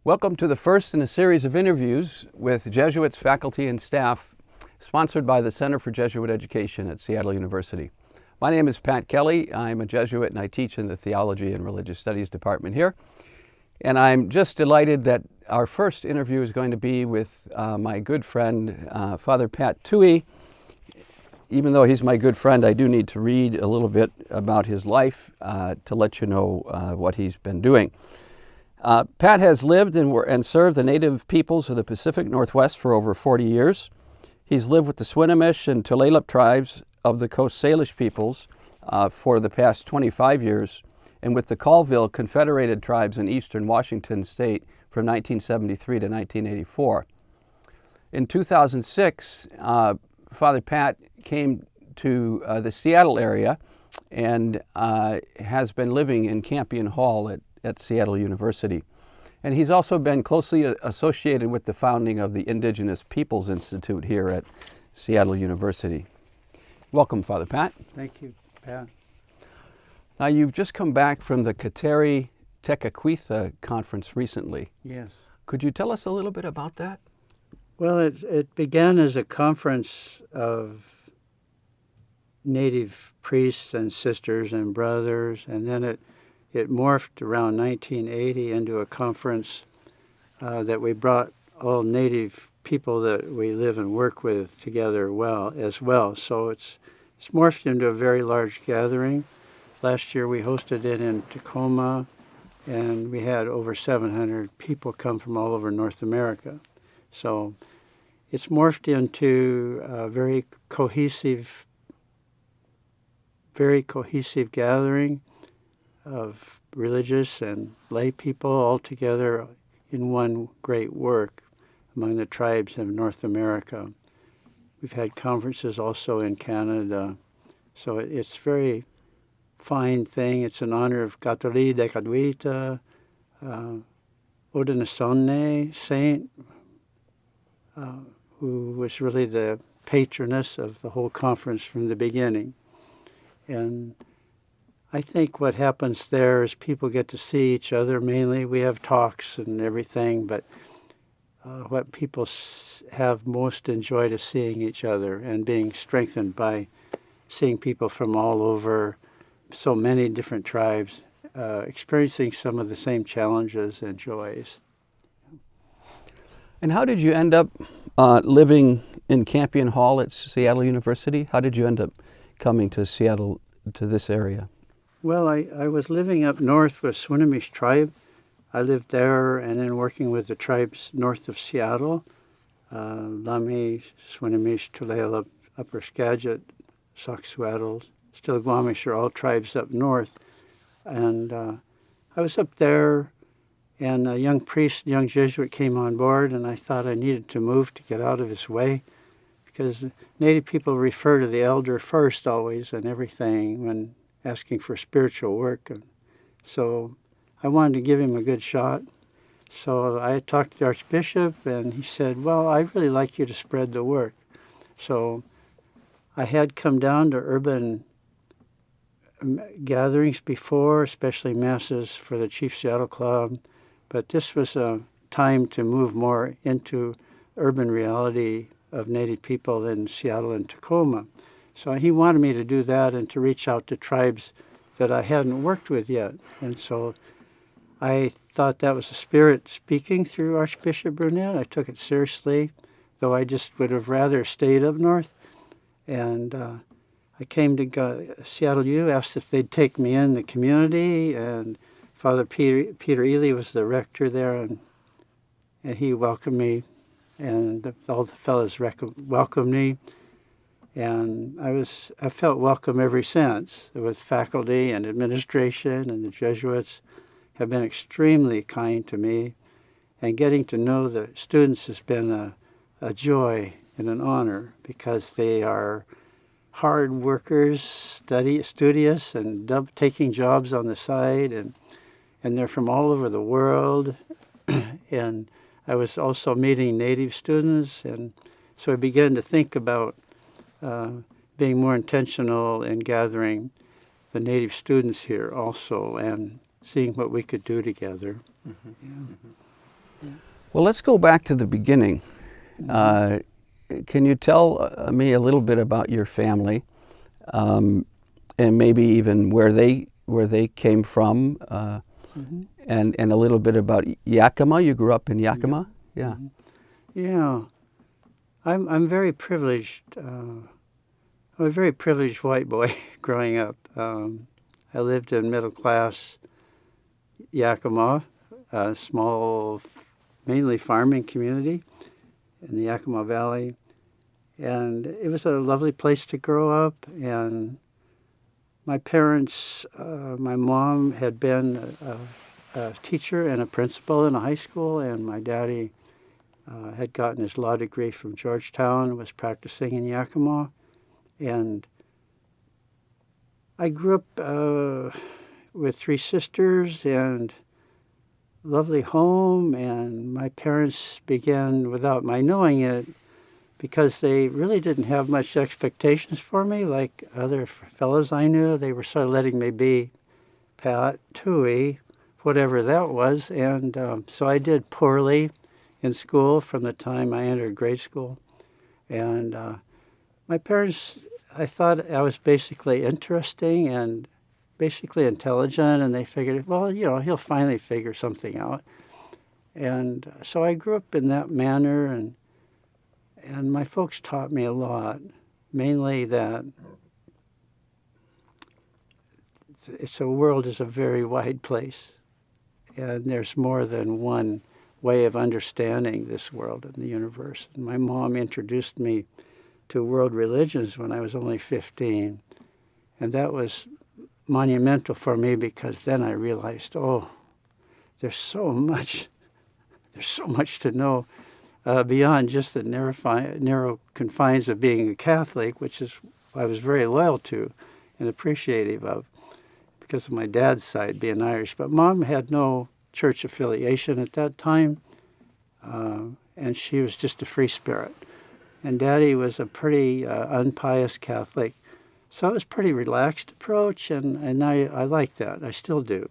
Welcome to the first in a series of interviews with Jesuits, faculty, and staff, sponsored by the Center for Jesuit Education at Seattle University. My name is Pat Kelly. I'm a Jesuit and I teach in the Theology and Religious Studies department here. And I'm just delighted that our first interview is going to be with my good friend, Father Pat Twohy. Even though he's my good friend, I do need to read a little bit about his life to let you know what he's been doing. Pat has lived and served the native peoples of the Pacific Northwest for over 40 years. He's lived with the Swinomish and Tulalip tribes of the Coast Salish peoples for the past 25 years, and with the Colville Confederated Tribes in eastern Washington state from 1973 to 1984. In 2006, Father Pat came to the Seattle area and has been living in Campion Hall at Seattle University. And he's also been closely associated with the founding of the Indigenous Peoples Institute here at Seattle University. Welcome, Father Pat. Thank you, Pat. Now, you've just come back from the Kateri Tekakwitha conference recently. Yes. Could you tell us a little bit about that? Well, it began as a conference of Native priests and sisters and brothers, and then it morphed around 1980 into a conference that we brought all Native people that we live and work with together as well. So it's morphed into a very large gathering. Last year we hosted it in Tacoma, and we had over 700 people come from all over North America. So it's morphed into a very cohesive gathering of religious and lay people all together in one great work among the tribes of North America. We've had conferences also in Canada, so it's a very fine thing. It's in honor of Kateri Tekakwitha, Haudenosaunee saint, who was really the patroness of the whole conference from the beginning. And I think what happens there is people get to see each other mainly. We have talks and everything, but what people have most enjoyed is seeing each other and being strengthened by seeing people from all over, so many different tribes, experiencing some of the same challenges and joys. And how did you end up living in Campion Hall at Seattle University? How did you end up coming to Seattle, to this area? Well, I was living up north with Swinomish tribe. I lived there and then working with the tribes north of Seattle, Lami, Swinomish, Tulalip, Upper Skagit, Sauksuatl, Stillaguamish are all tribes up north. And I was up there, and a young priest, young Jesuit came on board, and I thought I needed to move to get out of his way, because Native people refer to the elder first always and everything when asking for spiritual work. And so I wanted to give him a good shot. So I talked to the Archbishop, and he said, well, I'd really like you to spread the word. So I had come down to urban gatherings before, especially masses for the Chief Seattle Club, but this was a time to move more into urban reality of Native people in Seattle and Tacoma. So he wanted me to do that and to reach out to tribes that I hadn't worked with yet. And so I thought that was the Spirit speaking through Archbishop Brunette. I took it seriously, though I just would have rather stayed up north. And I came to Seattle U, asked if they'd take me in the community, and Father Peter Ely was the rector there, and he welcomed me, and all the fellows welcomed me. And I felt welcome ever since, with faculty and administration, and the Jesuits have been extremely kind to me. And getting to know the students has been a joy and an honor, because they are hard workers, studious, and taking jobs on the side, and they're from all over the world. And I was also meeting Native students, and so I began to think about being more intentional in gathering the Native students here also and seeing what we could do together. Mm-hmm. Yeah. Mm-hmm. Well, let's go back to the beginning. Can you tell me a little bit about your family, and maybe even where they came from, and a little bit about Yakima? You grew up in Yakima, yeah. Yeah, I'm very privileged. I'm a very privileged white boy growing up. I lived in middle class Yakima, a small, mainly farming community in the Yakima Valley. And it was a lovely place to grow up. And my parents, my mom had been a teacher and a principal in a high school, and my daddy had gotten his law degree from Georgetown, was practicing in Yakima. And I grew up with three sisters and lovely home, and my parents began, without my knowing it, because they really didn't have much expectations for me like other fellows I knew. They were sort of letting me be Pat, Twohy, whatever that was. And so I did poorly in school from the time I entered grade school. And my parents, I thought I was basically interesting and basically intelligent, and they figured, well, he'll finally figure something out. And so I grew up in that manner, and my folks taught me a lot, mainly that the world is a very wide place, and there's more than one way of understanding this world and the universe. And my mom introduced me to world religions when I was only 15, and that was monumental for me, because then I realized, there's so much to know beyond just the narrow confines of being a Catholic, which is I was very loyal to and appreciative of because of my dad's side being Irish. But Mom had no church affiliation at that time, and she was just a free spirit. And Daddy was a pretty unpious Catholic. So it was a pretty relaxed approach, and I like that. I still do.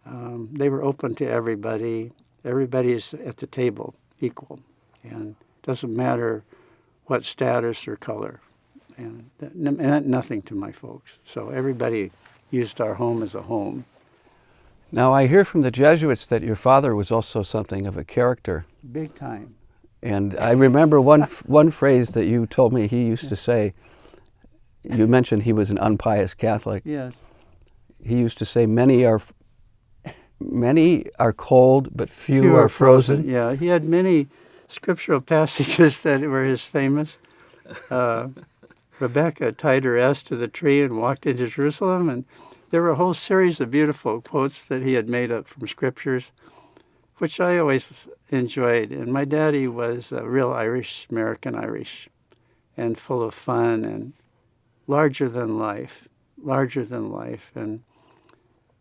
They were open to everybody. Everybody is at the table equal, and it doesn't matter what status or color. And that meant nothing to my folks. So everybody used our home as a home. Now, I hear from the Jesuits that your father was also something of a character. Big time. And I remember one phrase that you told me he used to say. You mentioned he was an unpious Catholic. Yes. He used to say, many are cold, but few are frozen. Yeah, he had many scriptural passages that were his famous. Rebecca tied her ass to the tree and walked into Jerusalem, and there were a whole series of beautiful quotes that he had made up from scriptures, which I always enjoyed. And my daddy was a real Irish, American Irish, and full of fun and larger than life. And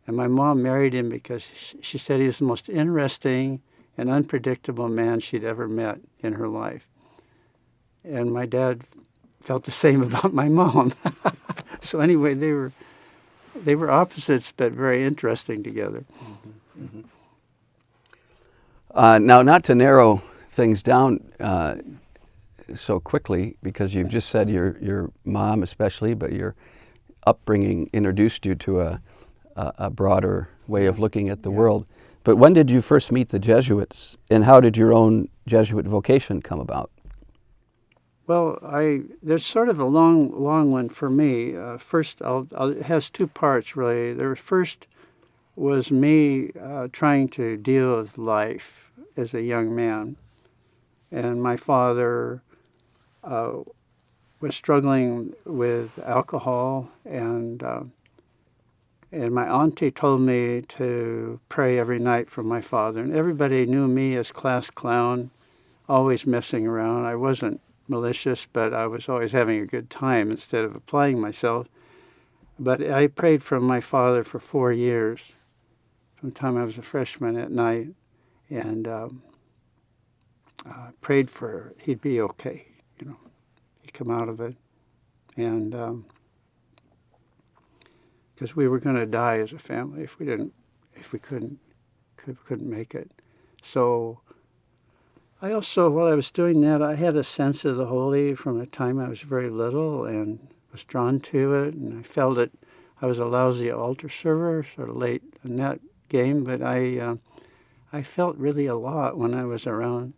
my mom married him because she said he was the most interesting and unpredictable man she'd ever met in her life. And my dad felt the same about my mom. So anyway, they were opposites, but very interesting together. Mm-hmm. Now, not to narrow things down so quickly, because you've just said your mom especially, but your upbringing introduced you to a broader way of looking at the world. But when did you first meet the Jesuits, and how did your own Jesuit vocation come about? Well, there's sort of a long one for me. First, it has two parts, really. The first was me trying to deal with life as a young man. And my father was struggling with alcohol, and my auntie told me to pray every night for my father. And everybody knew me as class clown, always messing around. I wasn't malicious, but I was always having a good time instead of applying myself. But I prayed for my father for 4 years, from the time I was a freshman at night, and prayed for he'd be okay, he'd come out of it, and because we were going to die as a family if we couldn't make it. So I also, while I was doing that, I had a sense of the holy from the time I was very little and was drawn to it. And I felt it. I was a lousy altar server, sort of late in that game, but I felt really a lot when I was around,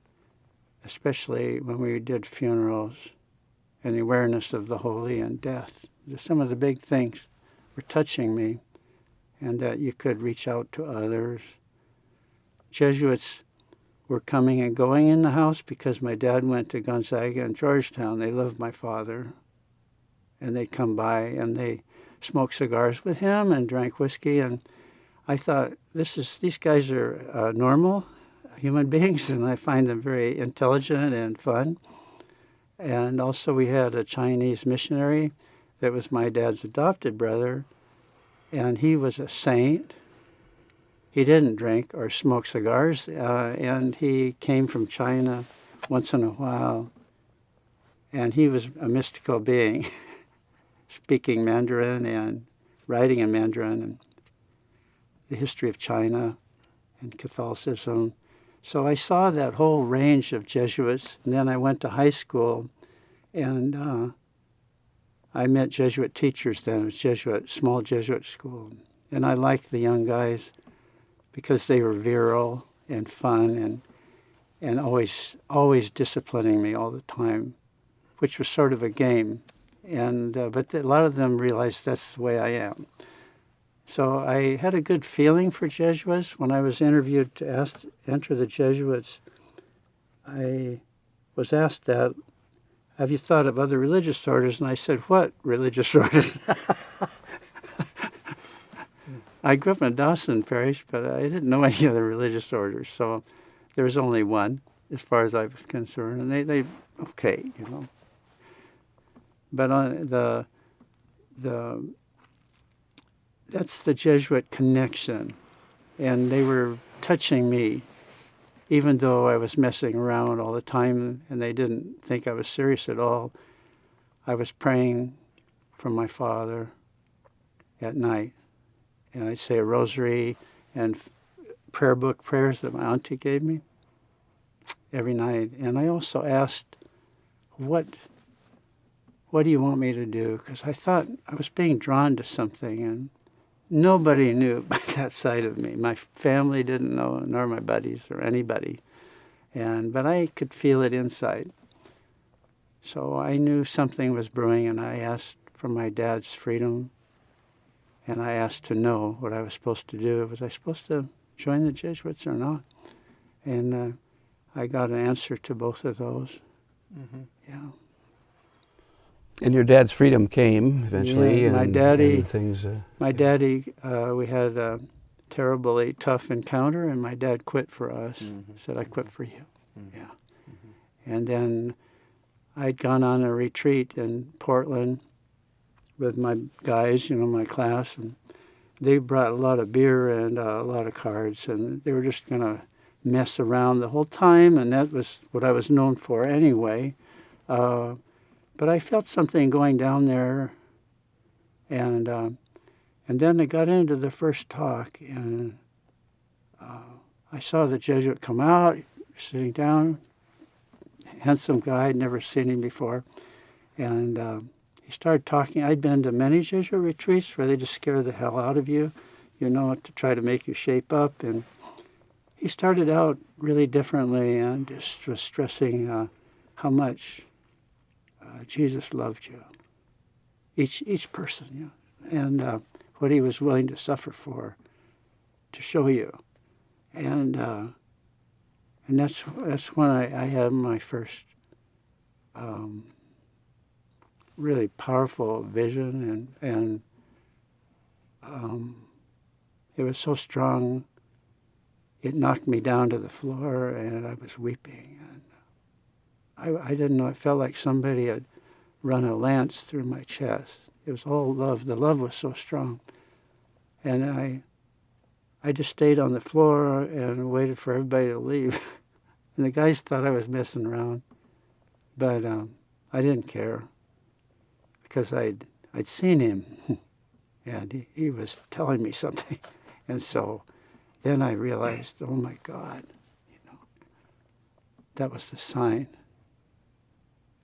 especially when we did funerals and the awareness of the holy and death. Some of the big things were touching me, and that you could reach out to others. Jesuits were coming and going in the house because my dad went to Gonzaga and Georgetown. They loved my father, and they'd come by and they smoked cigars with him and drank whiskey. And I thought, these guys are normal human beings, and I find them very intelligent and fun. And also we had a Chinese missionary that was my dad's adopted brother, and he was a saint. He didn't drink or smoke cigars, and he came from China once in a while, and he was a mystical being, speaking Mandarin and writing in Mandarin and the history of China and Catholicism. So I saw that whole range of Jesuits, and then I went to high school, and I met Jesuit teachers then. It was Jesuit, small Jesuit school, and I liked the young guys because they were virile and fun and always disciplining me all the time, which was sort of a game. And but a lot of them realized that's the way I am. So I had a good feeling for Jesuits. When I was interviewed to enter the Jesuits, I was asked that, have you thought of other religious orders? And I said, what religious orders? I grew up in Dawson Parish, but I didn't know any other religious orders. So there was only one, as far as I was concerned. And they okay, you know. But on that's the Jesuit connection. And they were touching me, even though I was messing around all the time and they didn't think I was serious at all. I was praying for my father at night. And I'd say a rosary and prayer book prayers that my auntie gave me every night. And I also asked, what do you want me to do? Because I thought I was being drawn to something, and nobody knew about that side of me. My family didn't know, nor my buddies or anybody. But I could feel it inside. So I knew something was brewing, and I asked for my dad's freedom. And I asked to know what I was supposed to do. Was I supposed to join the Jesuits or not? And I got an answer to both of those. Mm-hmm. Yeah. And your dad's freedom came eventually. Yeah, my daddy, came. We had a terribly tough encounter, and my dad quit for us. Mm-hmm. Said, I quit for you. Mm-hmm. Yeah. Mm-hmm. And then I'd gone on a retreat in Portland with my guys, my class, and they brought a lot of beer and a lot of cards, and they were just going to mess around the whole time, and that was what I was known for anyway. But I felt something going down there, and then I got into the first talk, and I saw the Jesuit come out, sitting down, handsome guy, I'd never seen him before, and he started talking. I'd been to many Jesuit retreats where they just scare the hell out of you, to try to make you shape up. And he started out really differently and just was stressing how much Jesus loved you, each person, and what he was willing to suffer for, to show you. And that's when I had my first really powerful vision, and it was so strong, it knocked me down to the floor, and I was weeping. And I didn't know, it felt like somebody had run a lance through my chest. It was all love. The love was so strong. And I just stayed on the floor and waited for everybody to leave. And the guys thought I was messing around, but I didn't care, because I'd seen him, and he was telling me something. And so then I realized, oh my God, that was the sign.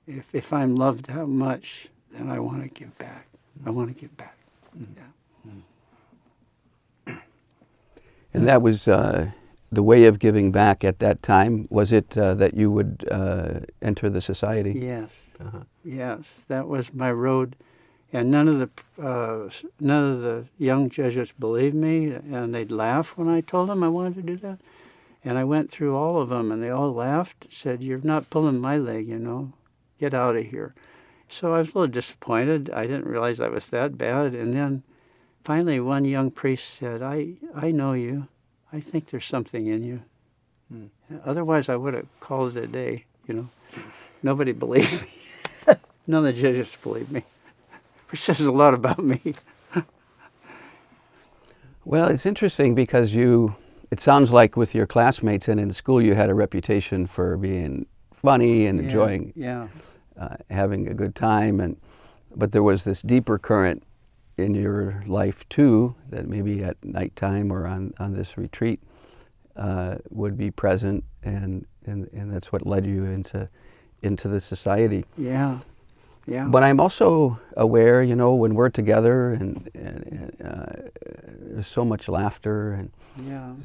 If I'm loved that much, then I want to give back. I want to give back. Yeah. And that was the way of giving back at that time. Was it that you would enter the society? Yes. Yes, that was my road. And none of the young Jesuits believed me, and they'd laugh when I told them I wanted to do that. And I went through all of them, and they all laughed, said, "You're not pulling my leg, you know. Get out of here." So I was a little disappointed. I didn't realize I was that bad. And then finally one young priest said, I know you. I think there's something in you. Otherwise I would have called it a day, you know. Nobody believed me. None of the Jesuits believed me, which says a lot about me. Well, it's interesting because it sounds like with your classmates and in school you had a reputation for being funny and enjoying having a good time, but there was this deeper current in your life too that maybe at nighttime or on this retreat would be present, and that's what led you into the society. Yeah. But I'm also aware, you know, when we're together and there's so much laughter, and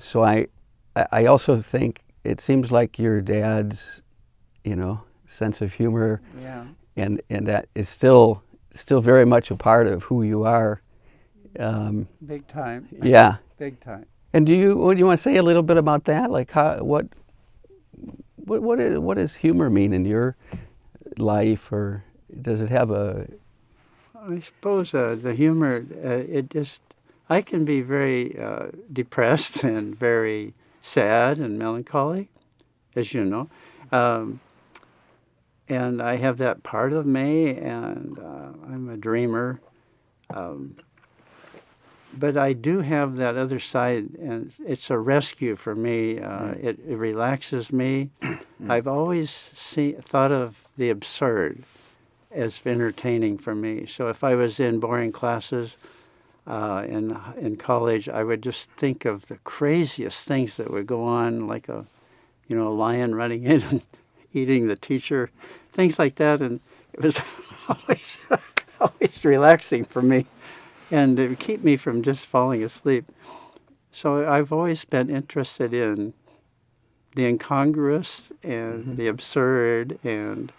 so I also think it seems like your dad's, you know, sense of humor, and that is still very much a part of who you are. Big time. Yeah. Big time. And do you want to say a little bit about that? Like what does humor mean in your life, or does it have a? I suppose the humor, I can be very depressed and very sad and melancholy, as you know. And I have that part of me, and I'm a dreamer. But I do have that other side, and it's a rescue for me. It relaxes me. I've always thought of the absurd as entertaining for me. So if I was in boring classes in college, I would just think of the craziest things that would go on, like a lion running in and eating the teacher, things like that. And it was always relaxing for me, and it would keep me from just falling asleep. So I've always been interested in the incongruous and the absurd, and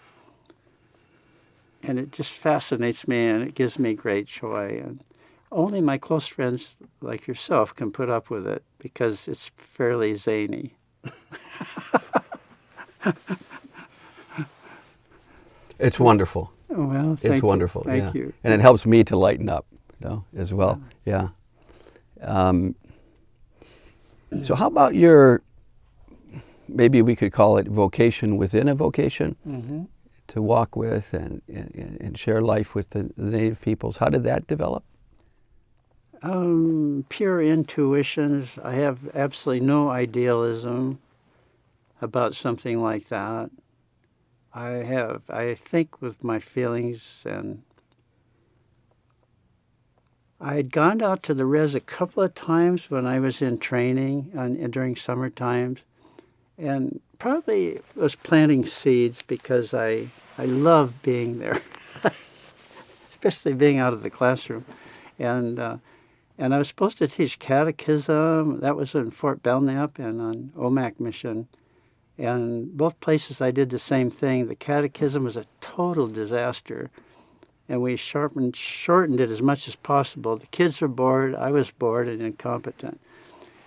it just fascinates me, and it gives me great joy. And only my close friends like yourself can put up with it, because it's fairly zany. It's wonderful. Well, it's wonderful. Thank you. And it helps me to lighten up, as well. Yeah. So how about your, maybe we could call it vocation within a vocation, to walk with and share life with the Native peoples. How did that develop? Pure intuitions. I have absolutely no idealism about something like that. I think with my feelings, and I had gone out to the res a couple of times when I was in training during summer times, and probably was planting seeds, because I love being there, especially being out of the classroom. And I was supposed to teach catechism. That was in Fort Belknap and on Omak Mission. And both places I did the same thing. The catechism was a total disaster, and we shortened it as much as possible. The kids were bored, I was bored and incompetent.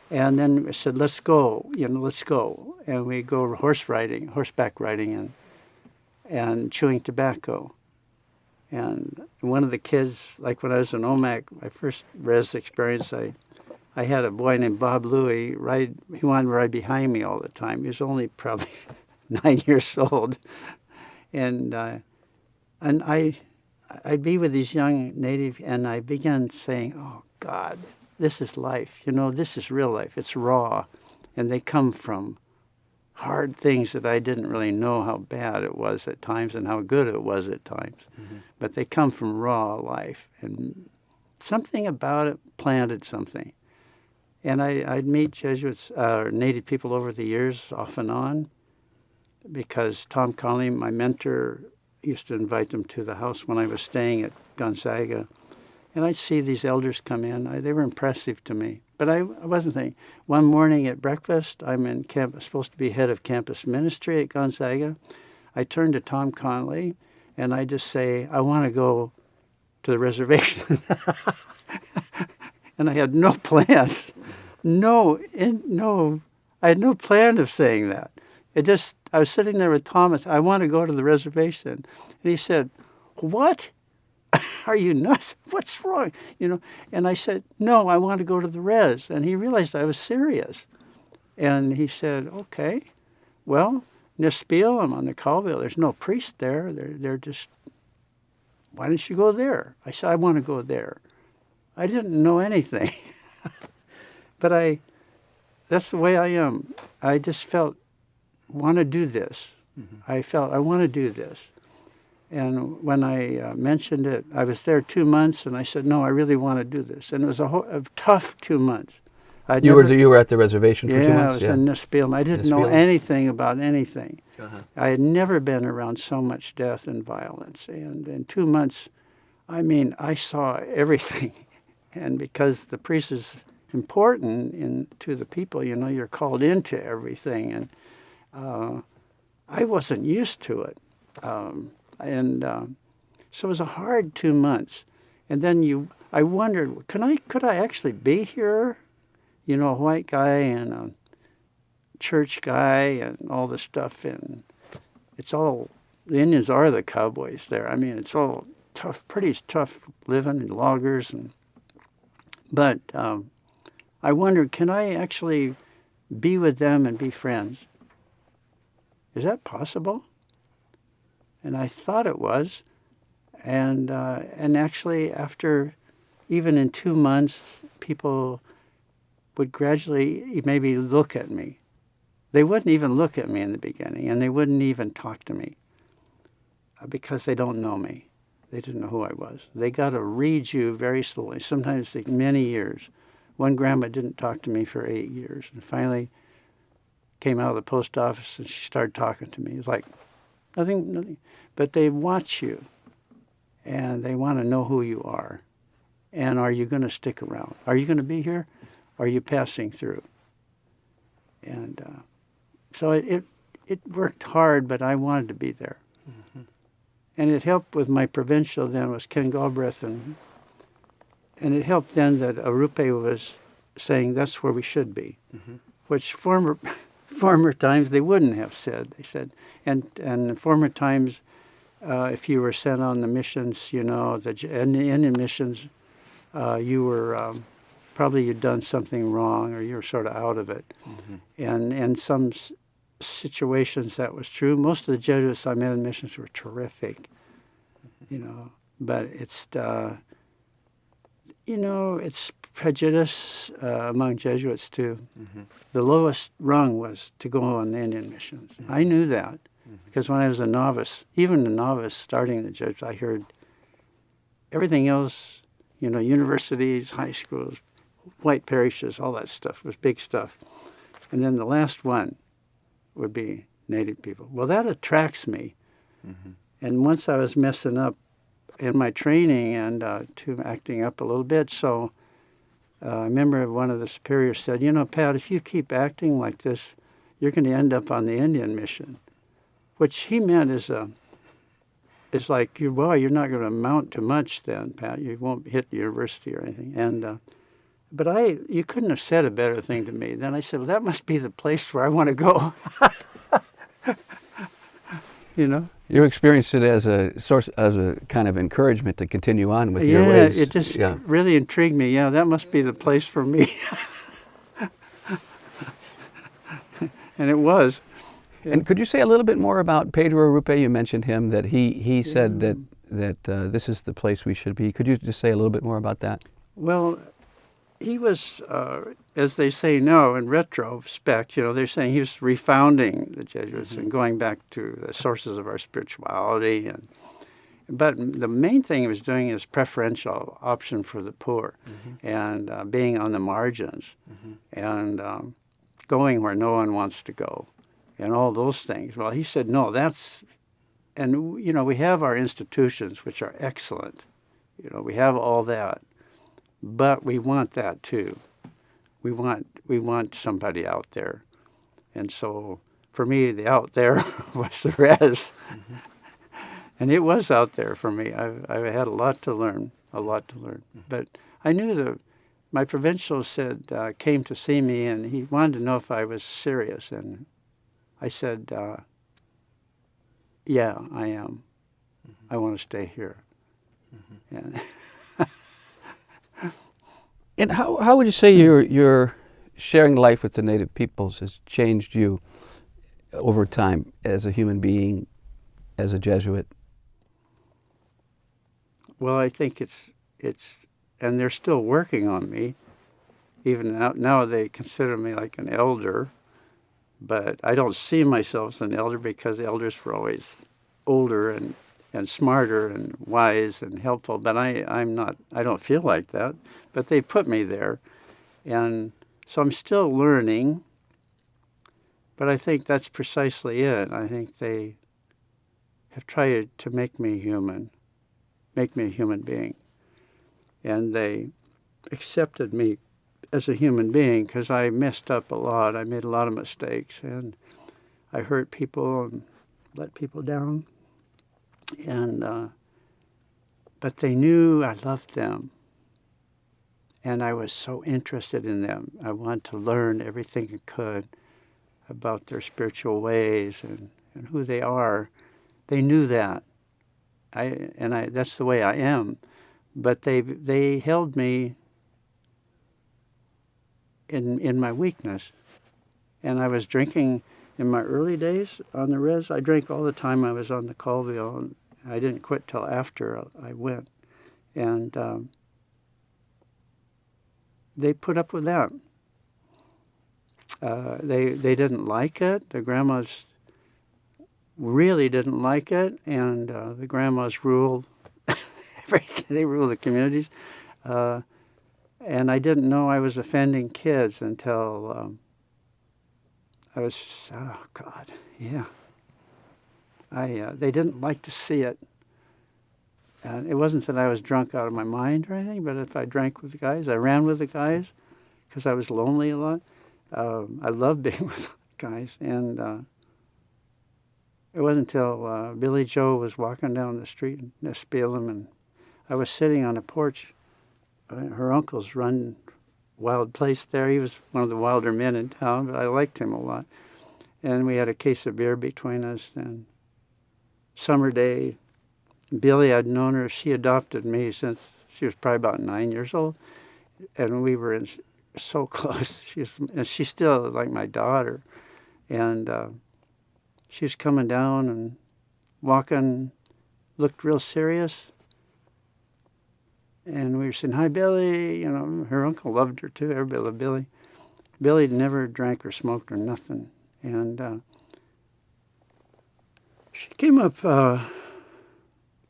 And then we said, let's go. And we go horseback riding, and chewing tobacco. And one of the kids, like when I was in Omak, my first res experience, I had a boy named Bob Louie he wanted to ride behind me all the time. He was only probably 9 years old. And I'd be with these young Native, and I began saying, oh, God, this is life. This is real life. It's raw. And they come from hard things that I didn't really know how bad it was at times and how good it was at times. But they come from raw life. And something about it planted something. And I'd meet Jesuits, Native people over the years, off and on. because Tom Conley, my mentor, used to invite them to the house when I was staying at Gonzaga. And I'd see these elders come in. They were impressive to me. But I wasn't thinking. One morning at breakfast, I'm in campus, supposed to be head of campus ministry at Gonzaga. I turn to Tom Conley, and I just say, I want to go to the reservation. And I had no plans. I had no plan of saying that. I was sitting there with Thomas. I want to go to the reservation. And he said, what? Are you nuts? What's wrong? And I said, no, I want to go to the res. And he realized I was serious. And he said, okay, well, Nispiel, I'm on the Colville. There's no priest there. They're just, why don't you go there? I said, I want to go there. I didn't know anything. But that's the way I am. I just felt, want to do this. Mm-hmm. I felt, I want to do this. And when I mentioned it, I was there 2 months, and I said, no, I really want to do this. And it was a tough 2 months. You were at the reservation for 2 months? Yeah, I was in Nispiel. I didn't know anything about anything. Uh-huh. I had never been around so much death and violence. And in 2 months, I saw everything. And because the priest is important to the people, you're called into everything. And I wasn't used to it. So it was a hard 2 months. And then I wondered, could I actually be here? A white guy and a church guy and all this stuff. And the Indians are the cowboys there. It's all tough, pretty tough living in loggers. But I wondered, can I actually be with them and be friends? Is that possible? And I thought it was. And actually, after even in 2 months, people would gradually maybe look at me. They wouldn't even look at me in the beginning, and they wouldn't even talk to me because they don't know me. They didn't know who I was. They got to read you very slowly. Sometimes it takes many years. One grandma didn't talk to me for 8 years, and finally came out of the post office, and she started talking to me. It was like nothing. But they watch you, and they want to know who you are. And are you going to stick around? Are you going to be here? Are you passing through? And so it worked hard, but I wanted to be there. Mm-hmm. And it helped with my provincial then was Ken Galbraith, and it helped then that Arupe was saying that's where we should be, mm-hmm. which former times they wouldn't have said. They said, and in former times, if you were sent on the missions, the Indian missions, you were probably you'd done something wrong or you were sort of out of it. Mm-hmm. And in some situations that was true. Most of the Jesuits I met in missions were terrific, but it's, it's prejudice among Jesuits too. Mm-hmm. The lowest rung was to go on Indian missions. Mm-hmm. I knew that because when I was a novice, even a novice starting the Jesuits, I heard everything else, universities, high schools, white parishes, all that stuff was big stuff. And then the last one would be Native people. Well, that attracts me. Mm-hmm. And once I was messing up in my training and acting up a little bit, so I remember one of the superiors said, Pat, if you keep acting like this, you're going to end up on the Indian mission. Which he meant is like, you're not going to amount to much then, Pat. You won't hit the university or anything. And but you couldn't have said a better thing to me. Then I said, well, that must be the place where I want to go. You experienced it as a source, as a kind of encouragement to continue on with your ways. It just really intrigued me. Yeah, that must be the place for me. And it was. Yeah. And could you say a little bit more about Pedro Arupe? You mentioned him, that he said that this is the place we should be. Could you just say a little bit more about that? Well, he was, as they say now in retrospect, they're saying he was refounding the Jesuits and going back to the sources of our spirituality. But the main thing he was doing is preferential option for the poor and being on the margins and going where no one wants to go and all those things. Well, he said, no, that's, and we have our institutions, which are excellent. We have all that, but we want that too. We want somebody out there. And so for me, the out there was the res. Mm-hmm. And it was out there for me. I had a lot to learn. Mm-hmm. But I knew my provincial came to see me, and he wanted to know if I was serious. And I said, yeah, I am. Mm-hmm. I want to stay here. Mm-hmm. And how would you say your sharing life with the Native peoples has changed you over time as a human being, as a Jesuit? Well, I think it's, and they're still working on me. Even now they consider me like an elder, but I don't see myself as an elder because elders were always older and smarter and wise and helpful. But I'm not. I don't feel like that. But they put me there, and so I'm still learning. But I think that's precisely it. I think they have tried to make me human, make me a human being, and they accepted me as a human being because I messed up a lot. I made a lot of mistakes, and I hurt people and let people down. And but they knew I loved them, and I was so interested in them. I wanted to learn everything I could about their spiritual ways and who they are. They knew that. That's the way I am. But they held me in my weakness. And I was drinking in my early days on the res. I drank all the time I was on the Colville, and I didn't quit till after I went. And they put up with that. They didn't like it. The grandmas really didn't like it, and the grandmas ruled. They rule the communities. And I didn't know I was offending kids until I was, oh God, yeah. They didn't like to see it. And it wasn't that I was drunk out of my mind or anything, but if I drank with the guys, I ran with the guys because I was lonely a lot. I loved being with guys. And it wasn't until Billy Joe was walking down the street in Nespelem, and I was sitting on a porch. Her uncle's run wild place there. He was one of the wilder men in town, but I liked him a lot. And we had a case of beer between us. And summer day, Billy, I'd known her. She adopted me since she was probably about 9 years old. And we were so close. She's still like my daughter. And she was coming down and walking, looked real serious. And we were saying, hi, Billy. Her uncle loved her, too. Everybody loved Billy. Billy never drank or smoked or nothing. And she came up to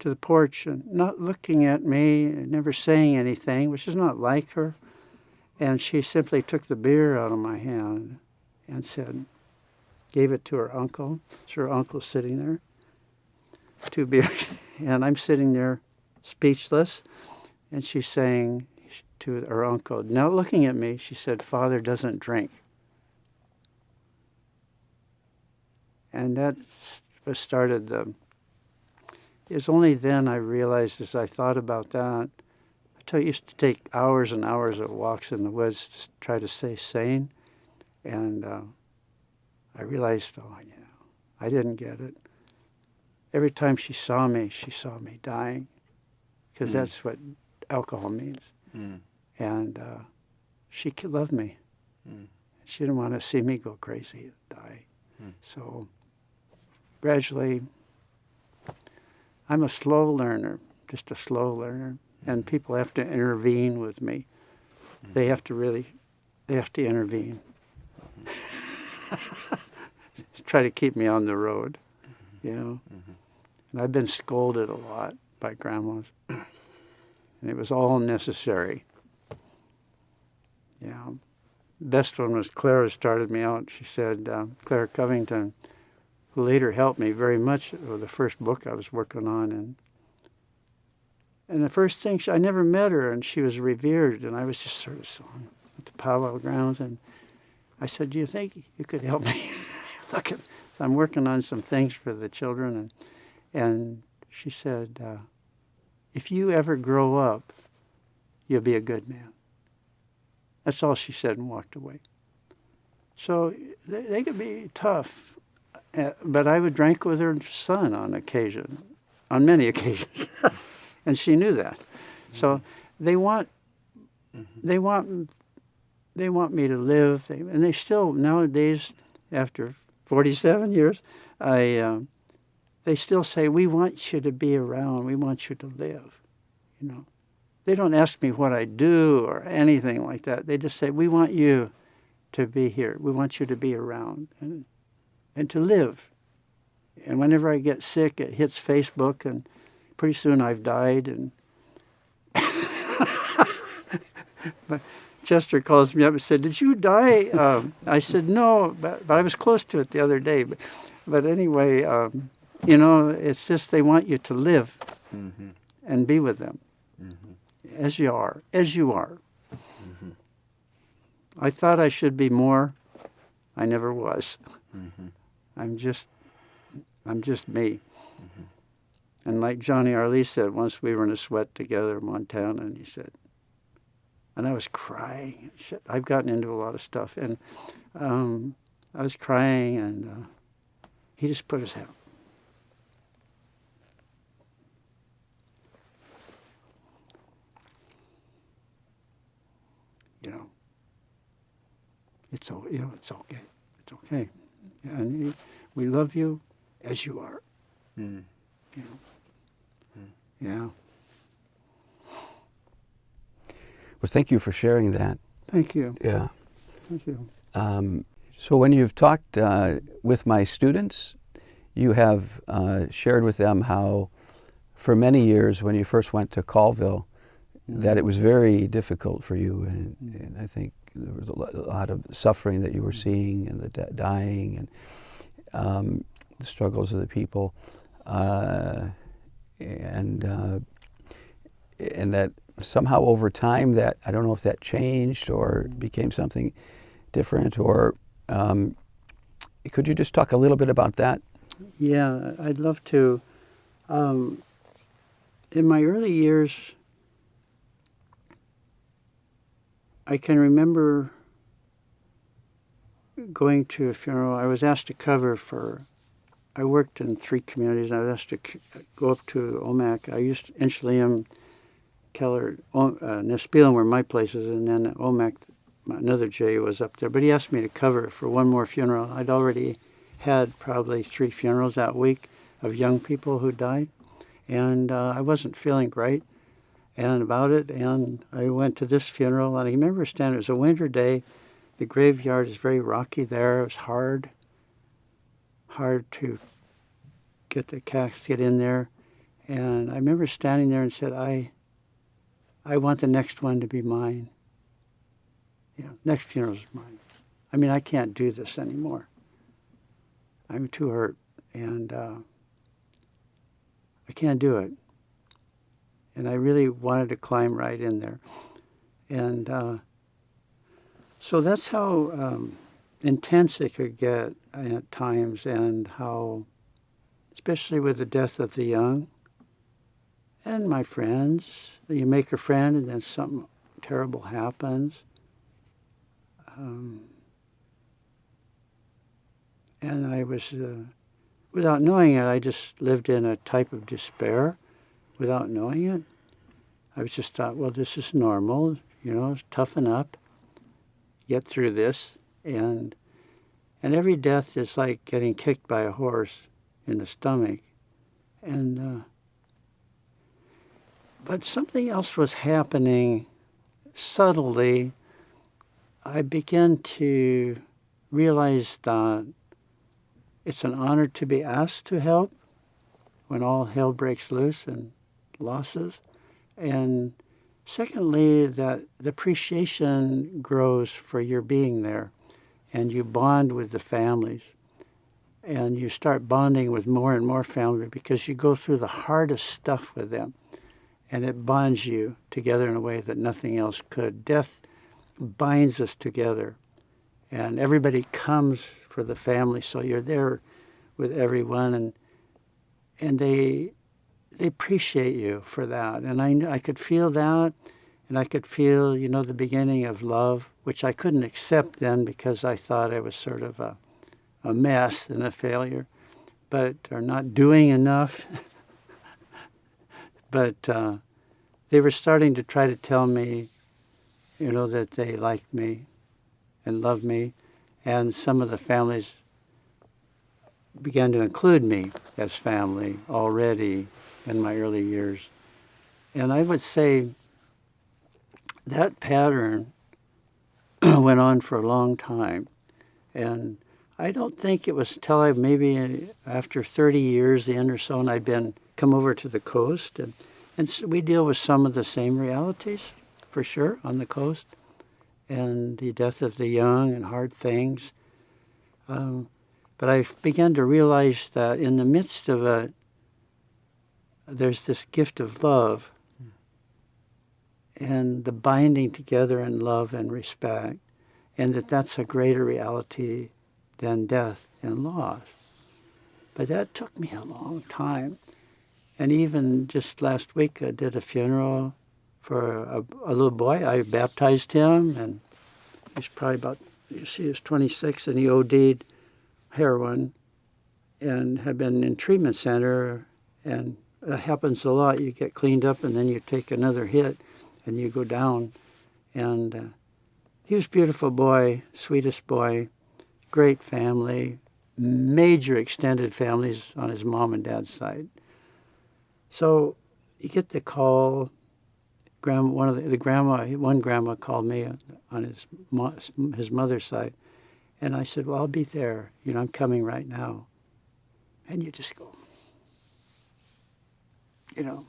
the porch and not looking at me, never saying anything, which is not like her. And she simply took the beer out of my hand and gave it to her uncle. So her uncle's sitting there, 2 beers. And I'm sitting there speechless. And she's saying to her uncle, now looking at me, she said, Father doesn't drink. And that started it was only then I realized, as I thought about that, I used to take hours and hours of walks in the woods to try to stay sane. And I realized, I didn't get it. Every time she saw me dying, because that's what alcohol means. And she loved me. She didn't want to see me go crazy and die. So gradually, I'm a slow learner, just a slow learner. And people have to intervene with me. They have to intervene. Try to keep me on the road, And I've been scolded a lot by grandmas. And it was all necessary. Yeah. best one was Clara started me out. She said, Clara Covington, who later helped me very much with the first book I was working on. And the first thing, I never met her, and she was revered, and I was just sort of song at the powwow grounds. And I said, do you think you could help me? Look, I'm working on some things for the children. And she said, if you ever grow up, you'll be a good man. That's all she said and walked away. So they could be tough, but I would drink with her son on many occasions. And she knew that. So they want me to live, and they still nowadays, after 47 years, they still say, we want you to be around, we want you to live. You know, they don't ask me what I do or anything like that. They just say, we want you to be here, we want you to be around and to live. And whenever I get sick, it hits Facebook, and pretty soon I've died. And but Chester calls me up and said, did you die? I said, no, but I was close to it the other day. But anyway, you know, it's just they want you to live and be with them as you are. I thought I should be more. I never was. I'm just me. And like Johnny Arlee said, once we were in a sweat together in Montana, and he said, and I was crying. Shit, I've gotten into a lot of stuff, and I was crying, and he just put his hand. You know, it's okay. It's okay, and we love you as you are. You know. Yeah. Well, thank you for sharing that. Thank you. Yeah. Thank you. So when you've talked with my students, you have shared with them how for many years when you first went to Colville, that it was very difficult for you. And I think there was a lot of suffering that you were seeing, and the dying, and the struggles of the people. And that somehow over time that, I don't know if that changed or became something different, or could you just talk a little bit about that? Yeah, I'd love to. In my early years, I can remember going to a funeral. I was asked to cover I worked in 3 communities, and I was asked to go up to Omak. I used Inchlium, Keller, Nespelem were my places, and then Omak, another J, was up there. But he asked me to cover for one more funeral. I'd already had probably 3 funerals that week of young people who died, and I wasn't feeling great about it. And I went to this funeral, and I remember standing. It was a winter day. The graveyard is very rocky there. It was hard to get the casket in there. And I remember standing there and said, I want the next one to be mine. You know, next funeral is mine. I mean, I can't do this anymore. I'm too hurt, and I can't do it. And I really wanted to climb right in there. And so that's how intense it could get at times, and how, especially with the death of the young and my friends, you make a friend and then something terrible happens. And I was, without knowing it, I just lived in a type of despair without knowing it. I was just thought, well, this is normal, you know, toughen up, get through this. And every death is like getting kicked by a horse in the stomach. And but something else was happening subtly. I began to realize that it's an honor to be asked to help when all hell breaks loose and losses. And Secondly, that the appreciation grows for your being there, and you bond with the families. And you start bonding with more and more family because you go through the hardest stuff with them. And it bonds you together in a way that nothing else could. Death binds us together. And everybody comes for the family, so you're there with everyone. And they appreciate you for that. And I could feel that. And I could feel, the beginning of love, which I couldn't accept then because I thought I was sort of a mess and a failure, or not doing enough. But they were starting to try to tell me, that they liked me and loved me. And some of the families began to include me as family already in my early years. And I would say that pattern went on for a long time. And I don't think it was till maybe after 30 years, the end or so, and I'd come over to the coast, and so we deal with some of the same realities, for sure, on the coast, and the death of the young and hard things. But I began to realize that in the midst of it, there's this gift of love, and the binding together in love and respect, and that's a greater reality than death and loss. But that took me a long time. And even just last week, I did a funeral for a little boy. I baptized him, and he's probably he was 26, and he OD'd heroin and had been in treatment center. And that happens a lot. You get cleaned up, and then you take another hit, and you go down. And he was a beautiful boy, sweetest boy, great family, major extended families on his mom and dad's side. So you get the call. One grandma called me on his mother's side, and I said, "Well, I'll be there. I'm coming right now." And you just go, yeah,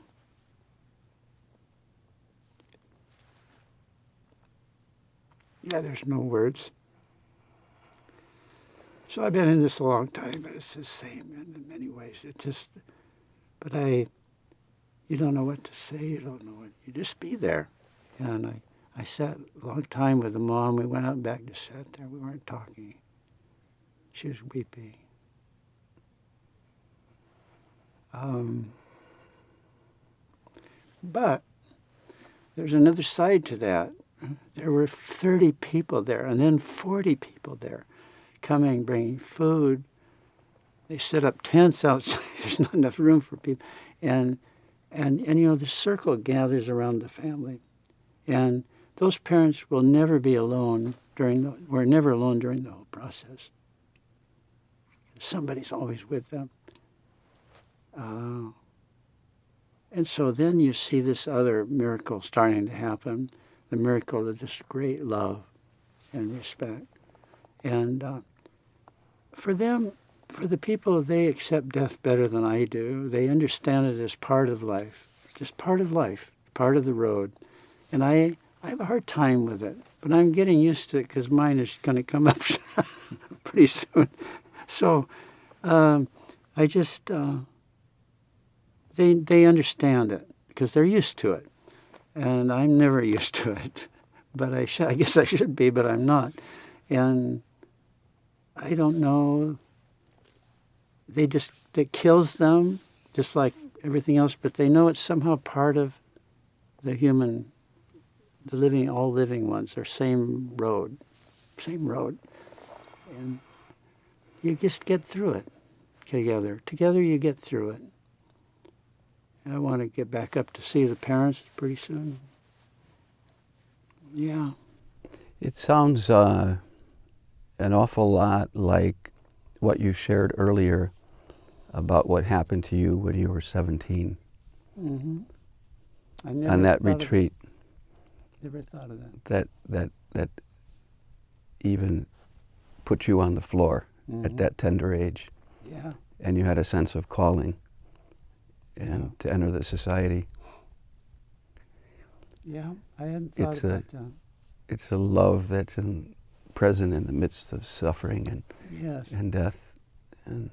there's no words. So I've been in this a long time, but it's the same in many ways. You don't know what to say. You don't know what. You just be there. And I sat a long time with the mom. We went out and back to sit there. We weren't talking. She was weeping. But there's another side to that. There were 30 people there, and then 40 people there, coming, bringing food. They set up tents outside. There's not enough room for people. And the circle gathers around the family. And those parents will never be alone were never alone during the whole process. Somebody's always with them. And so then you see this other miracle starting to happen, the miracle of this great love and respect. And for the people, they accept death better than I do. They understand it as part of life, just part of life, part of the road. And I have a hard time with it, but I'm getting used to it because mine is going to come up pretty soon. So I just, they understand it because they're used to it. And I'm never used to it. But I guess I should be, but I'm not. And I don't know. It kills them, just like everything else, but they know it's somehow part of the all living ones. They're same road. And you just get through it together. Together you get through it. I want to get back up to see the parents pretty soon. Yeah. It sounds an awful lot like what you shared earlier about what happened to you when you were 17. Mm-hmm. On that retreat. Never thought of that. That even put you on the floor at that tender age. Yeah. And you had a sense of calling and to enter the society. Yeah, I hadn't thought about that. It's a love that's present in the midst of suffering Yes. and death. And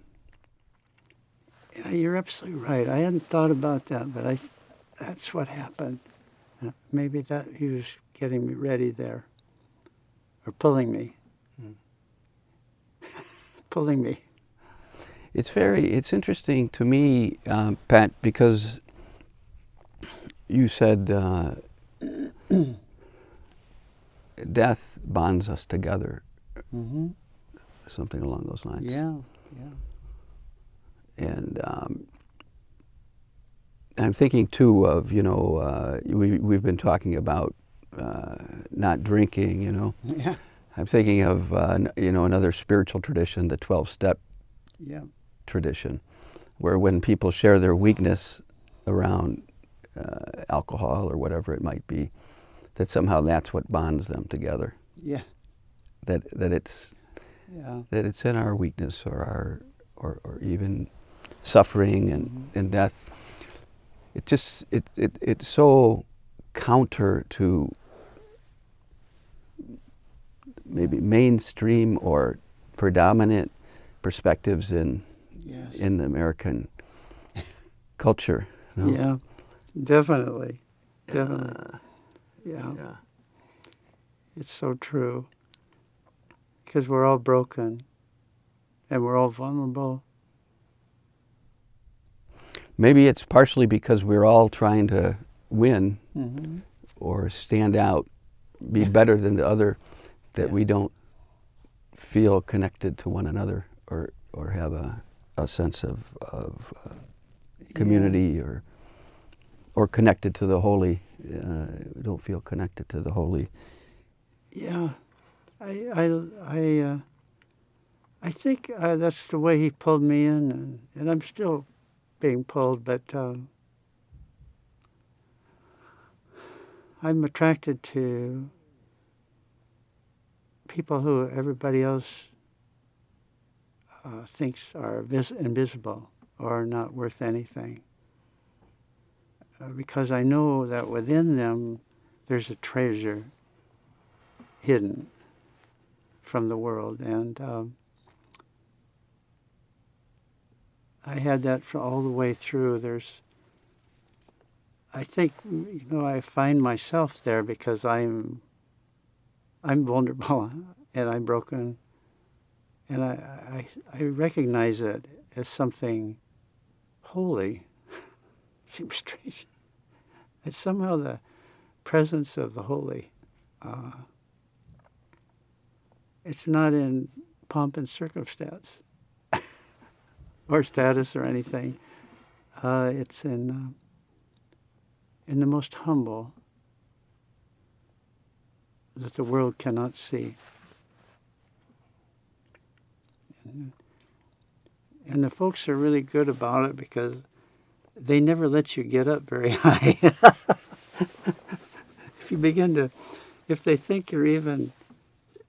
Yeah, you're absolutely right. I hadn't thought about that, but that's what happened. Maybe that he was getting me ready there, or pulling me. Pulling me. it's interesting to me, Pat, because you said death bonds us together, Mm-hmm. something along those lines. Yeah, yeah. And I'm thinking too of, we've been talking about not drinking, Yeah, I'm thinking of, another spiritual tradition, the 12-step yeah. tradition, where when people share their weakness around alcohol or whatever it might be, that somehow that's what bonds them together. Yeah, That it's yeah. that it's in our weakness or even suffering and death. It's so counter to maybe mainstream or predominant perspectives in Yes. in American culture. Yeah, definitely. Definitely. Yeah, Yeah. it's so true. Because we're all broken and we're all vulnerable. Maybe it's partially because we're all trying to win Mm-hmm. or stand out, be better than the other, that Yeah. we don't feel connected to one another or have a sense of community or connected to the holy. We don't feel connected to the holy. Yeah, I think that's the way he pulled me in, and I'm still being pulled, but I'm attracted to people who everybody else thinks are invisible or not worth anything, because I know that within them there's a treasure hidden from the world, and I had that for all the way through. I think, I find myself there because I'm vulnerable and I'm broken, and I recognize it as something holy. Seems strange. It's somehow the presence of the holy. It's not in pomp and circumstance or status or anything. It's in the most humble that the world cannot see. And the folks are really good about it because they never let you get up very high. If they think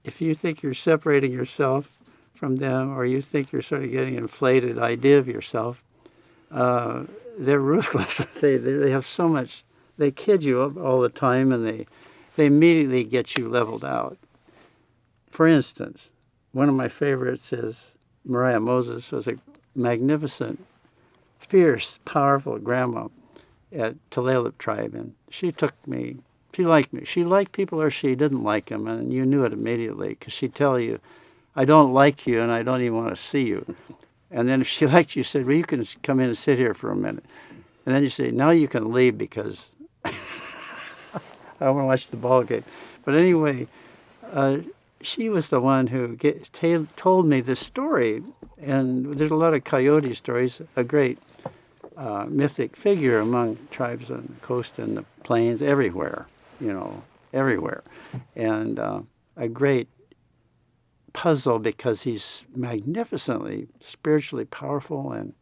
if you think you're separating yourself from them, or you think you're sort of getting an inflated idea of yourself, they're ruthless. They have so much. They kid you all the time, and they immediately get you leveled out. For instance, one of my favorites is Mariah Moses was a magnificent, fierce, powerful grandma at Tulalip tribe, and she took me. She liked me. She liked people or she didn't like them, and you knew it immediately because she'd tell you, I don't like you and I don't even want to see you. And then if she liked you, said, well, you can come in and sit here for a minute. And then you say, now you can leave because I want to watch the ball game. But anyway, she was the one who told me this story. And there's a lot of coyote stories, a great mythic figure among tribes on the coast and the plains, everywhere, everywhere. And a great puzzle because he's magnificently spiritually powerful and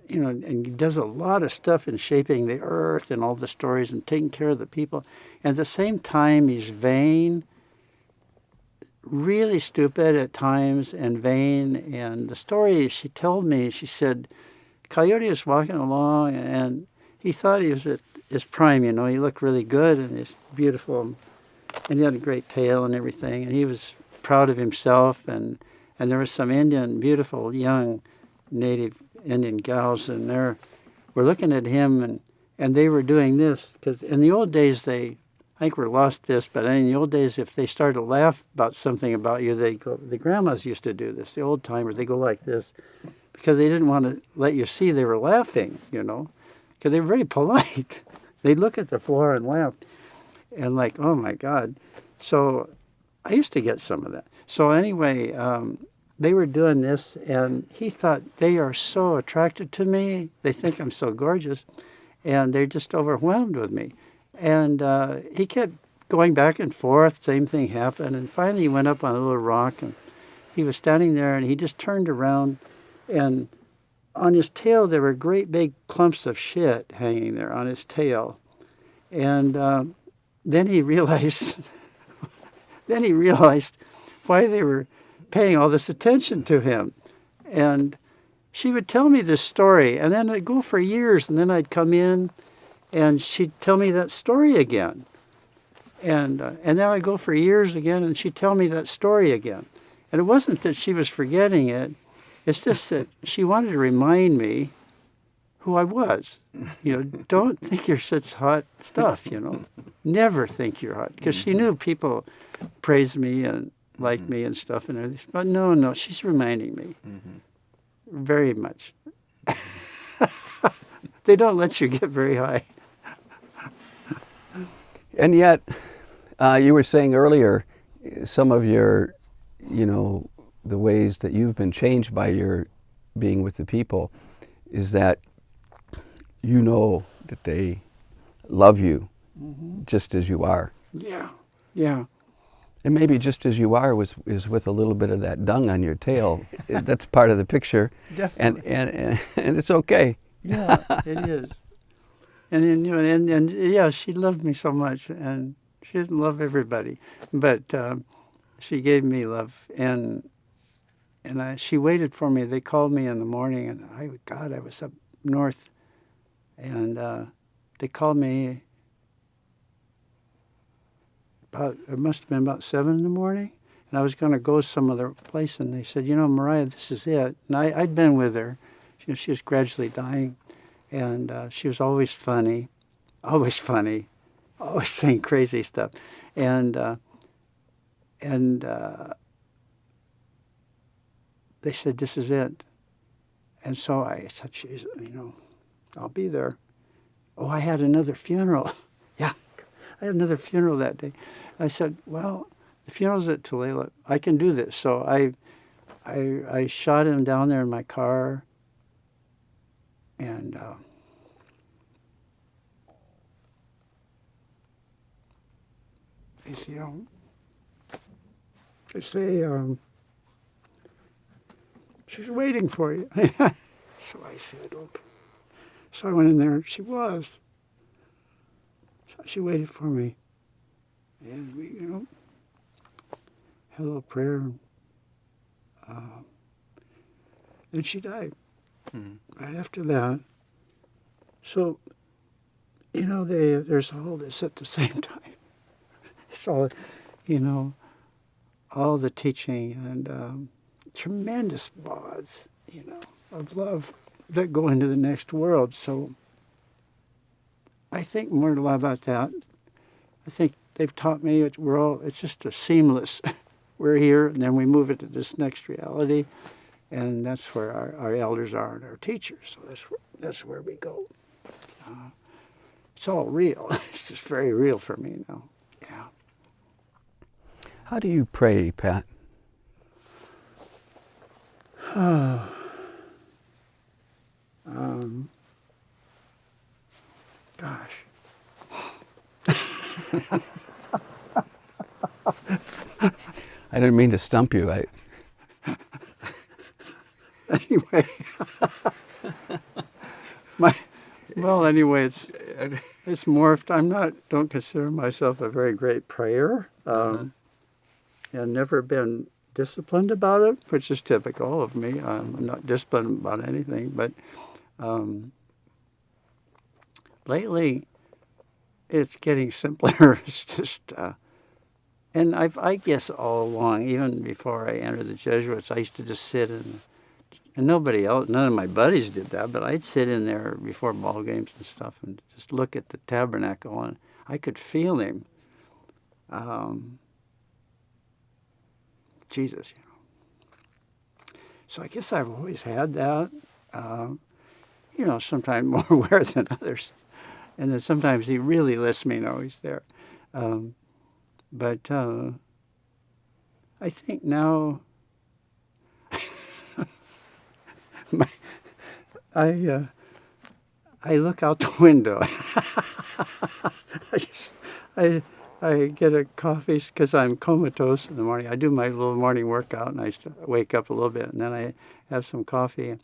and he does a lot of stuff in shaping the earth and all the stories and taking care of the people. And at the same time, he's vain, really stupid at times and vain. And the story she told me, she said, Coyote was walking along and he thought he was at his prime, you know. He looked really good and he's beautiful. And he had a great tail and everything. And he was proud of himself. And there was some beautiful young native Indian gals, and they were looking at him, and they were doing this. Because in the old days, I think we lost this, but in the old days, if they started to laugh about something about you, they go, the grandmas used to do this, the old timers, they go like this, because they didn't want to let you see they were laughing, you know, because they were very polite. They'd look at the floor and laugh, and like, oh my God. So I used to get some of that. So anyway, they were doing this, and he thought, they are so attracted to me. They think I'm so gorgeous, and they're just overwhelmed with me. And he kept going back and forth. Same thing happened. And finally he went up on a little rock, and he was standing there, and he just turned around, and on his tail there were great big clumps of shit hanging there on his tail. And then he realized why they were paying all this attention to him. And she would tell me this story, and then I'd go for years, and then I'd come in, and she'd tell me that story again. And then I'd go for years again, and she'd tell me that story again. And it wasn't that she was forgetting it. It's just that she wanted to remind me who I was. You know, don't think you're such hot stuff, you know. Never think you're hot. Because she knew people praised me and liked me and stuff and everything. But no, she's reminding me very much. They don't let you get very high. And yet, you were saying earlier, some of your, you know, the ways that you've been changed by your being with the people is that you know that they love you just as you are. Yeah, yeah. And maybe just as you are is with a little bit of that dung on your tail. That's part of the picture. Definitely. And it's okay. Yeah, it is. And then, you know, and yeah, she loved me so much, and she didn't love everybody, but she gave me love, and she waited for me. They called me in the morning, and I was up north, and they called me it must have been about 7 in the morning, and I was going to go some other place, and they said, you know, Mariah, this is it. And I'd been with her. She was gradually dying, and she was always funny, always saying crazy stuff. And they said, this is it. And so I said, she's, you know, I'll be there. Oh, I had another funeral. Yeah, I had another funeral that day. I said, well, the funeral's at Tulalip. I can do this. So I shot him down there in my car, and they say, she's waiting for you. So I said, okay. So I went in there, and she was. So she waited for me. And we, you know, had a little prayer. Then she died right after that. So, you know, there's all this at the same time. It's all, you know, all the teaching and tremendous bonds, you know, of love that go into the next world. So I think more a lot about that. I think they've taught me it's just a seamless. We're here, and then we move into this next reality, and that's where our elders are and our teachers. So that's where we go. It's all real. It's just very real for me now. Yeah. How do you pray, Pat? Gosh. I didn't mean to stump you. Anyway, anyway, it's morphed. Don't consider myself a very great prayer, and never been disciplined about it, which is typical of me. I'm not disciplined about anything, but lately, it's getting simpler. It's just, and I guess all along, even before I entered the Jesuits, I used to just sit and nobody else, none of my buddies did that, but I'd sit in there before ball games and stuff and just look at the tabernacle, and I could feel him. Jesus, you know. So I guess I've always had that. You know, sometimes more aware than others. And then sometimes he really lets me know he's there. But I think now I look out the window. I get a coffee because I'm comatose in the morning. I do my little morning workout, and I wake up a little bit, and then I have some coffee.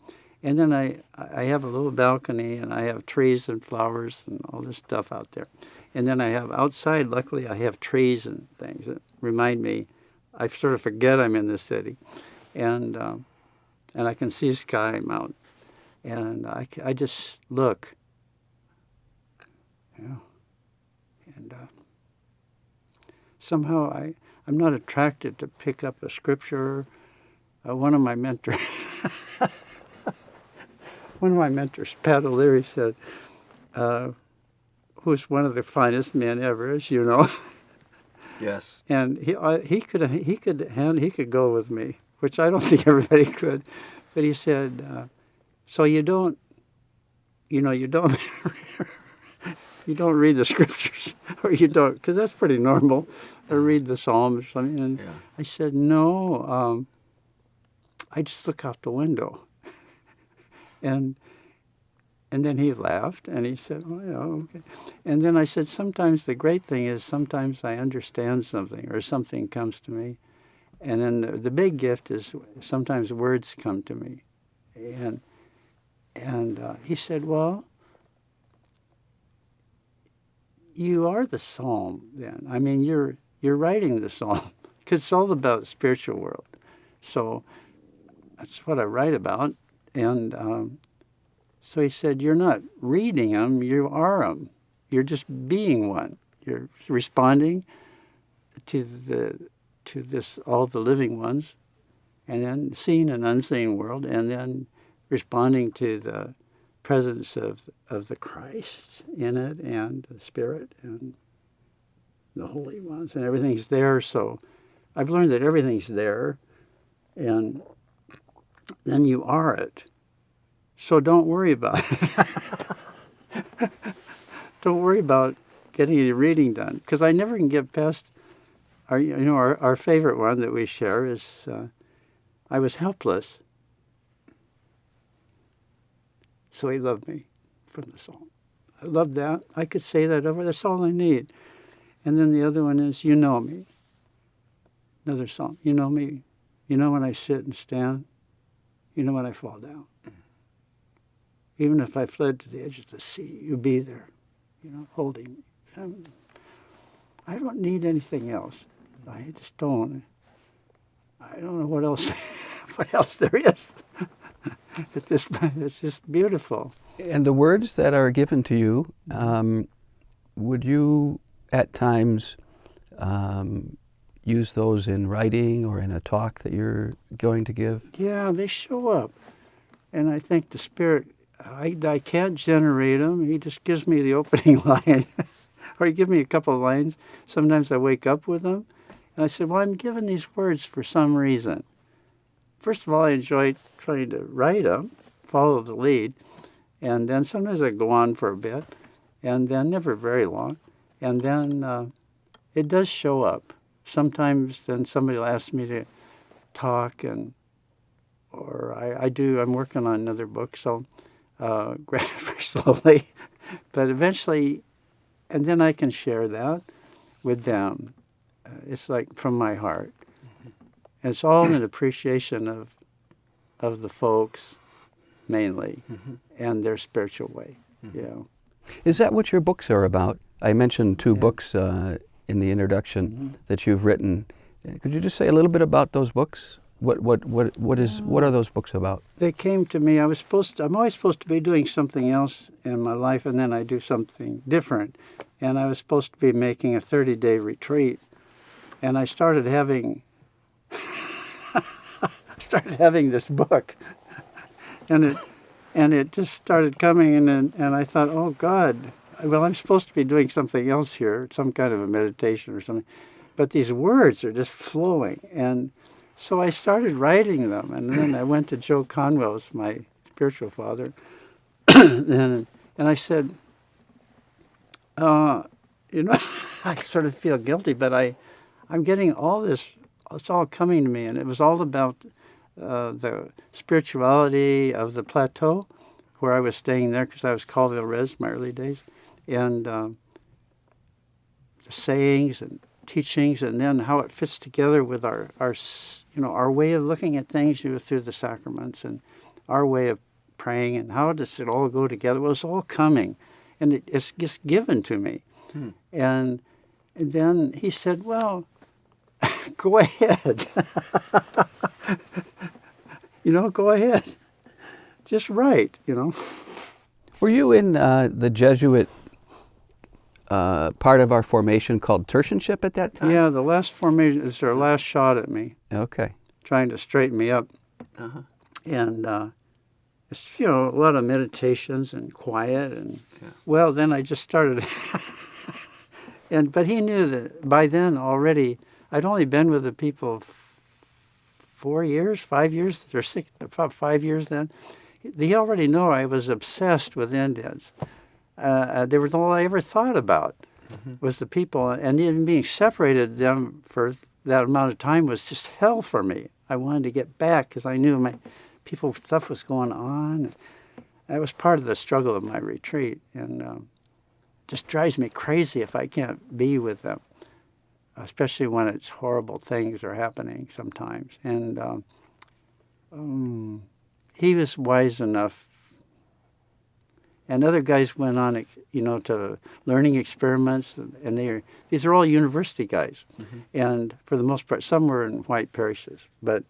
And then I have a little balcony, and I have trees and flowers and all this stuff out there. And then I have outside, luckily, I have trees and things that remind me. I sort of forget I'm in the city. And I can see Sky Mountain. And I just look. You know, and somehow I'm not attracted to pick up a scripture. One of my mentors, Pat O'Leary, said, who's one of the finest men ever, as you know. Yes. And he could go with me, which I don't think everybody could. But he said, so you don't you don't read the scriptures, or you don't, because that's pretty normal, or read the Psalms or something. And yeah. I said, no, I just look out the window. And then he laughed, and he said, oh, yeah, okay. And then I said, sometimes the great thing is sometimes I understand something, or something comes to me. And then the big gift is sometimes words come to me. And he said, well, you are the psalm then. I mean, you're writing the psalm, because it's all about the spiritual world. So that's what I write about. And so he said, you're not reading them, you are them. You're just being one. You're responding to this, all the living ones, and then seen and unseen world, and then responding to the presence of the Christ in it, and the Spirit, and the Holy Ones, and everything's there. So I've learned that everything's there, and then you are it. So don't worry about it. Don't worry about getting the reading done, because I never can get past our favorite one that we share is I was helpless, so he loved me, from the psalm. I love that. I could say that over. That's all I need. And then the other one is, you know me. Another psalm. You know me. You know when I sit and stand. You know when I fall down. Even if I fled to the edge of the sea, you'll be there, holding me. I don't need anything else. I just don't. I don't know what else there is. It's just beautiful. And the words that are given to you, would you at times use those in writing or in a talk that you're going to give? Yeah, they show up. And I think the Spirit, I can't generate them. He just gives me the opening line. Or he gives me a couple of lines. Sometimes I wake up with them. And I said, well, I'm given these words for some reason. First of all, I enjoy trying to write them, follow the lead. And then sometimes I go on for a bit. And then never very long. And then it does show up. Sometimes then somebody will ask me to talk, or I'm working on another book, so very slowly. But eventually, and then I can share that with them. It's like from my heart. And it's all in appreciation of the folks, mainly, and their spiritual way. Is that what your books are about? I mentioned two books in the introduction that you've written. Could you just say a little bit about those books? What are those books about? They came to me. I'm always supposed to be doing something else in my life, and then I do something different. And I was supposed to be making a 30-day retreat, and I started having this book, and it just started coming, and I thought, oh God, well, I'm supposed to be doing something else here, some kind of a meditation or something, but these words are just flowing, and so I started writing them, and then I went to Joe Conwell's, my spiritual father, and I said, I sort of feel guilty, but I'm getting all this, it's all coming to me, and it was all about the spirituality of the plateau, where I was staying there because I was Colville Res my early days, and the sayings and teachings, and then how it fits together with our way of looking at things through the sacraments, and our way of praying, and how does it all go together? Well, it's all coming, and it's just given to me. And then he said, well, go ahead. Go ahead. Just write, Were you in the Jesuit part of our formation called tertianship at that time? Yeah, the last formation is their last shot at me. Okay. Trying to straighten me up. Uh-huh. And it's, a lot of meditations and quiet. And, well, then I just started. But he knew that by then already, I'd only been with the people 4 years, 5 years, or 6, about 5 years then. They already know I was obsessed with Indians. They were all I ever thought about was the people. And even being separated them for that amount of time was just hell for me. I wanted to get back because I knew stuff was going on. That was part of the struggle of my retreat. And just drives me crazy if I can't be with them, especially when it's horrible things are happening sometimes. And he was wise enough. And other guys went on, to learning experiments, and these are all university guys. And for the most part, some were in white parishes, but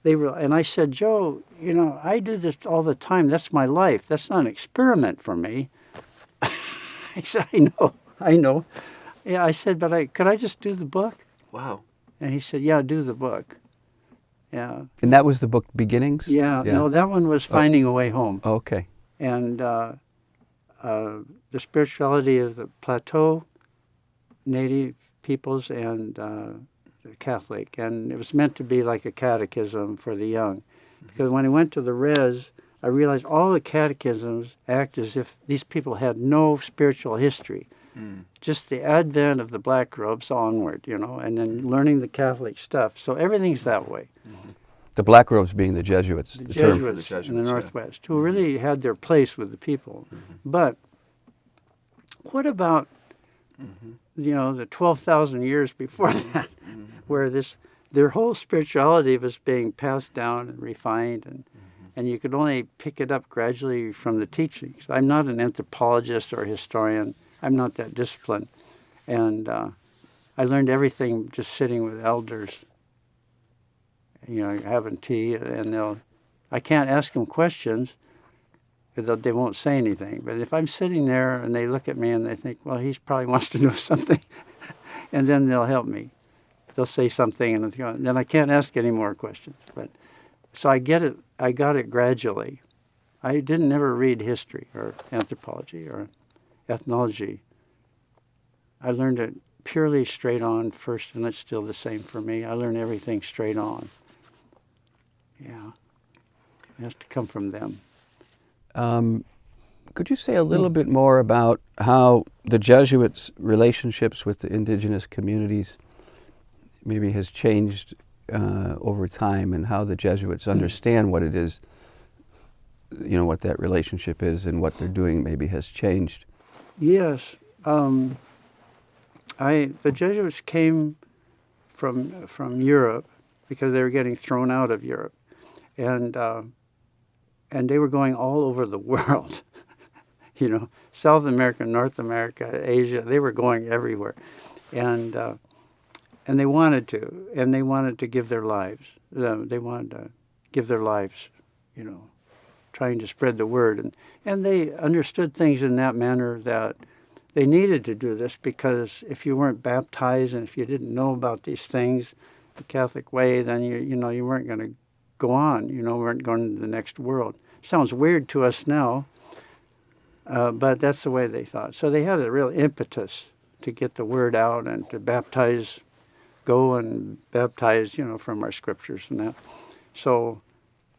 they were. And I said, Joe, I do this all the time. That's my life. That's not an experiment for me. He said, I know. Yeah, I said, but could I just do the book? Wow. And he said, yeah, do the book. Yeah. And that was the book Beginnings? Yeah. No, that one was Finding a Way Home. Okay. And the spirituality of the plateau, Native peoples, and the Catholic. And it was meant to be like a catechism for the young. Because when I went to the res, I realized all the catechisms act as if these people had no spiritual history. Just the advent of the black robes onward, and then learning the Catholic stuff. So everything's that way. The black robes being the Jesuits. The term Jesuits for the Jesuits in the Northwest, who really had their place with the people. But what about, the 12,000 years before that, where their whole spirituality was being passed down and refined, and you could only pick it up gradually from the teachings. I'm not an anthropologist or historian. I'm not that disciplined. And I learned everything just sitting with elders, having tea, and I can't ask them questions because they won't say anything. But if I'm sitting there and they look at me and they think, well, he probably wants to know something, and then they'll help me. They'll say something, and then I can't ask any more questions. So I get it. I got it gradually. I didn't never read history or anthropology or ethnology. I learned it purely straight on first, and it's still the same for me. I learn everything straight on. Yeah. It has to come from them. Could you say a little bit more about how the Jesuits' relationships with the indigenous communities maybe has changed over time, and how the Jesuits understand what it is, what that relationship is, and what they're doing maybe has changed? Yes. The Jesuits came from Europe because they were getting thrown out of Europe. And they were going all over the world, South America, North America, Asia. They were going everywhere. And they wanted to give their lives. They wanted to give their lives, you know, trying to spread the word. And they understood things in that manner that they needed to do this, because if you weren't baptized and if you didn't know about these things the Catholic way, then you weren't going to go on, weren't going to the next world. Sounds weird to us now, but that's the way they thought. So they had a real impetus to get the word out and to go and baptize, from our scriptures and that. So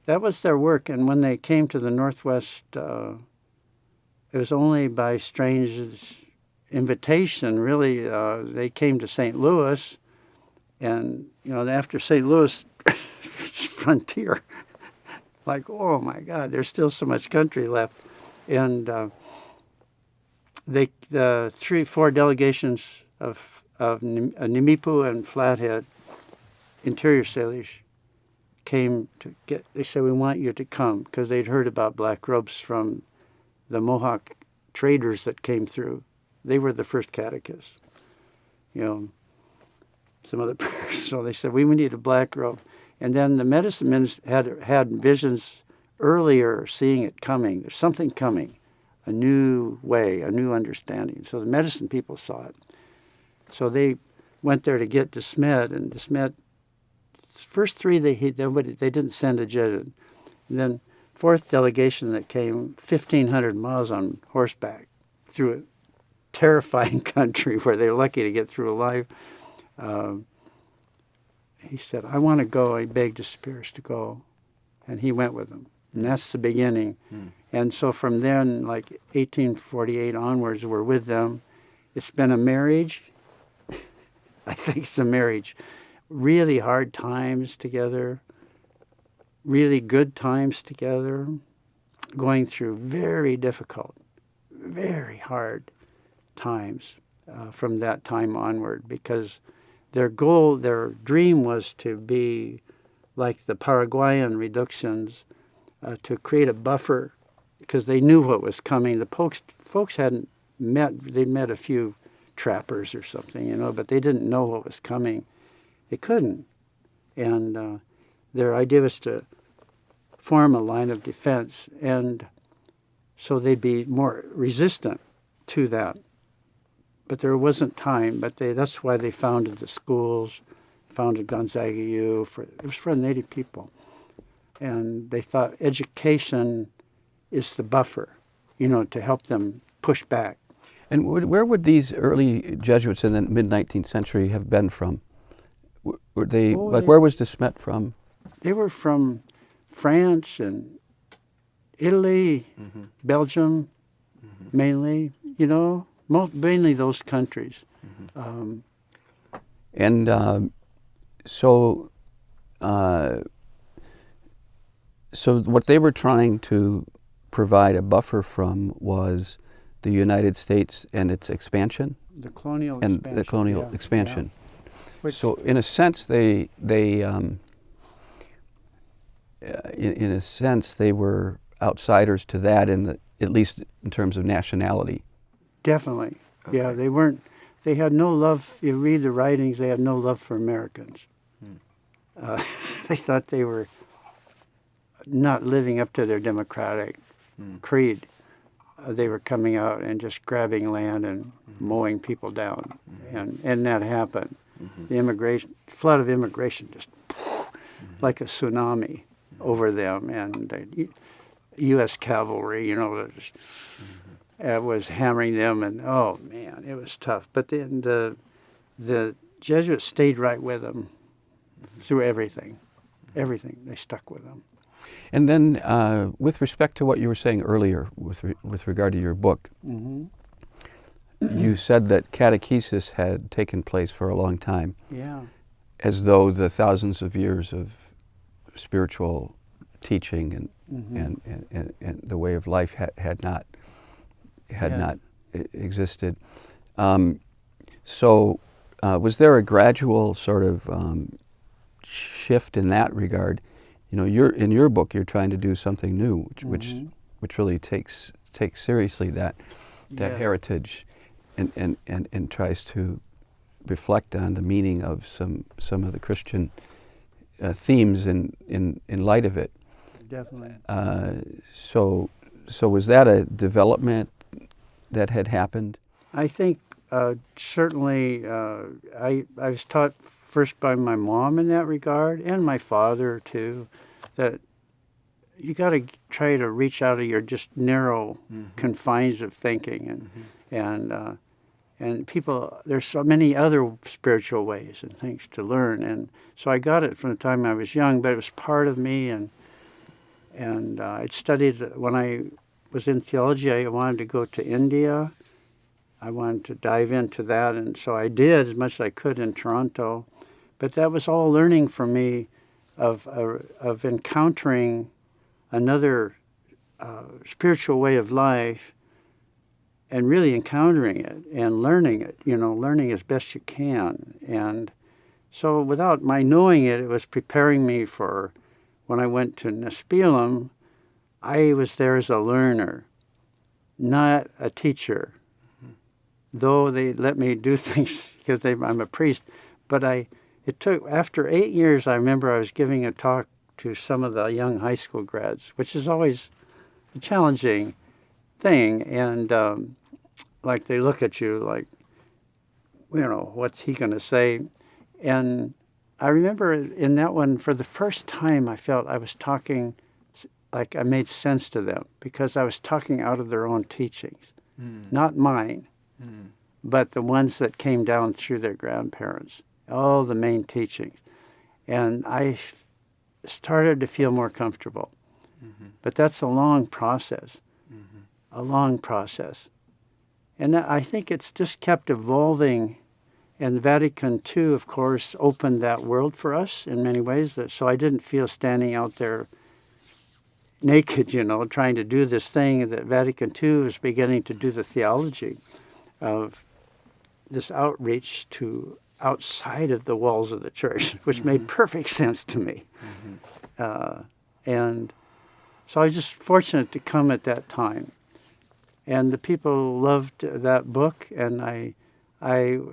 that was their work. And when they came to the Northwest, it was only by strange invitation, really. They came to St. Louis, and, after St. Louis, frontier, like, oh my God, there's still so much country left. And the 3-4 delegations of Nimipu and Flathead, interior Salish, came to they said, we want you to come, because they'd heard about black robes from the Mohawk traders that came through. They were the first catechists, some other prayers. So they said, we need a black robe. And then the medicine men had visions earlier, seeing it coming. There's something coming, a new way, a new understanding. So the medicine people saw it. So they went there to get DeSmet, and DeSmet, first 3 they didn't send a Jesuit. And then 4th delegation that came, 1,500 miles on horseback through a terrifying country where they were lucky to get through alive. He said, I want to go. He begged his spirits to go. And he went with them. And that's the beginning. And so from then, like 1848 onwards, we're with them. It's been a marriage. I think it's a marriage. Really hard times together. Really good times together. Going through very difficult, very hard times from that time onward, because their dream was to be like the Paraguayan reductions, to create a buffer, because they knew what was coming. The folks hadn't they'd met a few trappers or something, but they didn't know what was coming. They couldn't. And their idea was to form a line of defense, and so they'd be more resistant to that. But there wasn't time. But that's why they founded the schools, founded Gonzaga U. It was for Native people. And they thought education is the buffer, to help them push back. And where would these early Jesuits in the mid-19th century have been from? Were they, where was DeSmet from? They were from France and Italy, Belgium, mainly, mainly those countries. So what they were trying to provide a buffer from was the United States and its expansion. The colonial expansion. Yeah. So in a sense, they were outsiders to that, at least in terms of nationality. Definitely. Okay. Yeah, they had no love. You read the writings, they had no love for Americans. They thought they were not living up to their democratic creed. They were coming out and just grabbing land and mowing people down. And that happened. The flood of immigration just like a tsunami over them. And the U.S. cavalry, was hammering them. And, oh, man, it was tough. But then the Jesuits stayed right with them through everything. Everything. They stuck with them. And then with respect to what you were saying earlier with regard to your book, you said that catechesis had taken place for a long time. Yeah. As though the thousands of years of spiritual teaching and the way of life had not existed. So was there a gradual sort of shift in that regard? In your book, you're trying to do something new, which really takes seriously that heritage, and tries to reflect on the meaning of some of the Christian themes in light of it. Definitely. So was that a development that had happened? I think certainly I was taught first by my mom in that regard, and my father too, that you got to try to reach out of your just narrow confines of thinking, and people. There's so many other spiritual ways and things to learn, and so I got it from the time I was young. But it was part of me, and I'd studied when I was in theology. I wanted to go to India. I wanted to dive into that, and so I did as much as I could in Toronto. But that was all learning for me of encountering another spiritual way of life and really encountering it and learning it, learning as best you can. And so without my knowing it, it was preparing me for when I went to Nespelem. I was there as a learner, not a teacher, though they let me do things because I'm a priest. But it took, after 8 years, I remember I was giving a talk to some of the young high school grads, which is always a challenging thing. And like they look at you like, what's he going to say? And I remember in that one, for the first time, I felt I was talking like I made sense to them because I was talking out of their own teachings, not mine, but the ones that came down through their grandparents, all the main teachings. And I started to feel more comfortable. But that's a long process, a long process. And I think it's just kept evolving. And the Vatican II, of course, opened that world for us in many ways. So I didn't feel standing out there naked, trying to do this thing. That Vatican II was beginning to do the theology of this outreach to outside of the walls of the church, which made perfect sense to me. And so I was just fortunate to come at that time. And the people loved that book, and I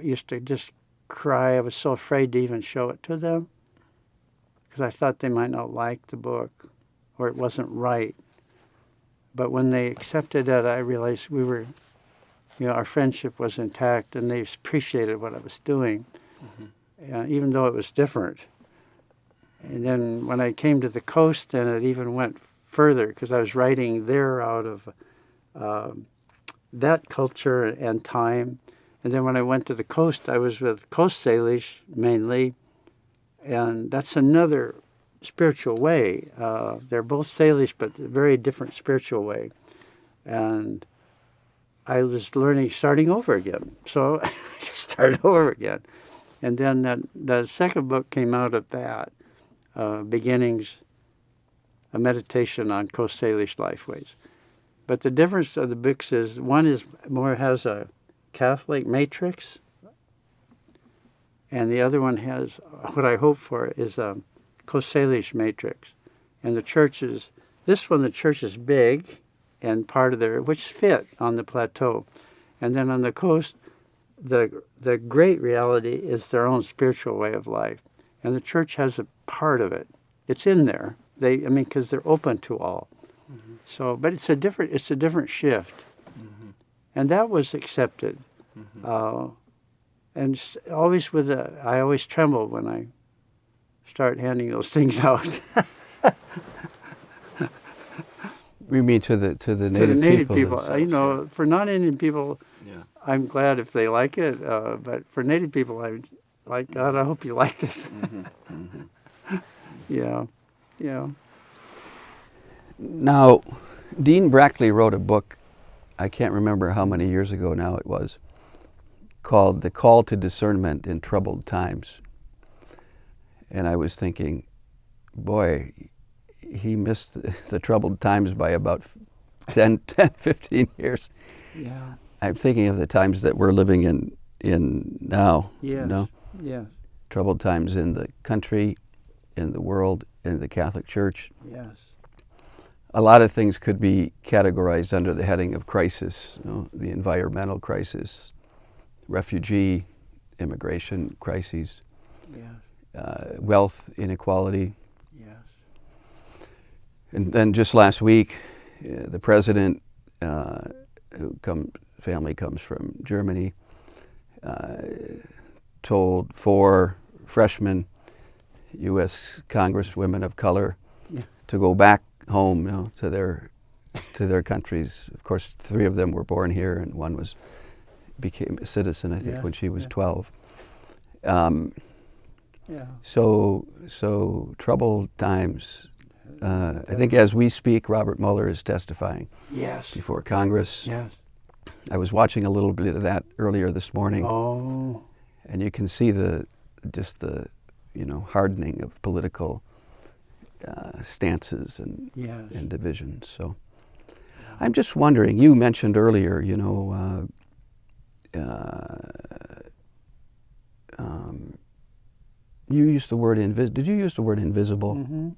used to just cry. I was so afraid to even show it to them because I thought they might not like the book or it wasn't right. But when they accepted it, I realized we were, our friendship was intact, and they appreciated what I was doing, even though it was different. And then when I came to the coast, then it even went further because I was writing there out of that culture and time. And then when I went to the coast, I was with Coast Salish mainly, and that's another spiritual way. They're both Salish, but a very different spiritual way. And I was starting over again. So I just started over again. And then the second book came out of that, Beginnings, a meditation on Coast Salish lifeways. But the difference of the books is one is has a Catholic matrix, and the other one has what I hope for is a Coast Salish matrix. And the church is big and part of which fit on the plateau. And then on the coast, the great reality is their own spiritual way of life. And the church has a part of it. It's in there. Because they're open to all. So, but it's a different shift. And that was accepted. And always I always tremble when I start handing those things out. You mean to the native people? For non-Indian people, I'm glad if they like it. But for native people, I'm like, God, I hope you like this. Yeah. Now, Dean Brackley wrote a book, I can't remember how many years ago now it was, called The Call to Discernment in Troubled Times. And I was thinking, boy, he missed the troubled times by about 10, 15 years. Yeah. I'm thinking of the times that we're living in now. Yes. Yes. Troubled times in the country, in the world, in the Catholic Church. Yes. A lot of things could be categorized under the heading of crisis, the environmental crisis, refugee, immigration crises. Yes. wealth inequality. Yes. And then just last week, the president, family comes from Germany, told 4 freshman U.S. Congresswomen of color to go back home, to their countries. Of course, 3 of them were born here, and one became a citizen, I think, when she was 12. So troubled times. I think as we speak, Robert Mueller is testifying before Congress. Yes. I was watching a little bit of that earlier this morning. Oh. And you can see the hardening of political stances and divisions. So I'm just wondering, you mentioned earlier, you used the word did you use the word invisible? Mm-hmm.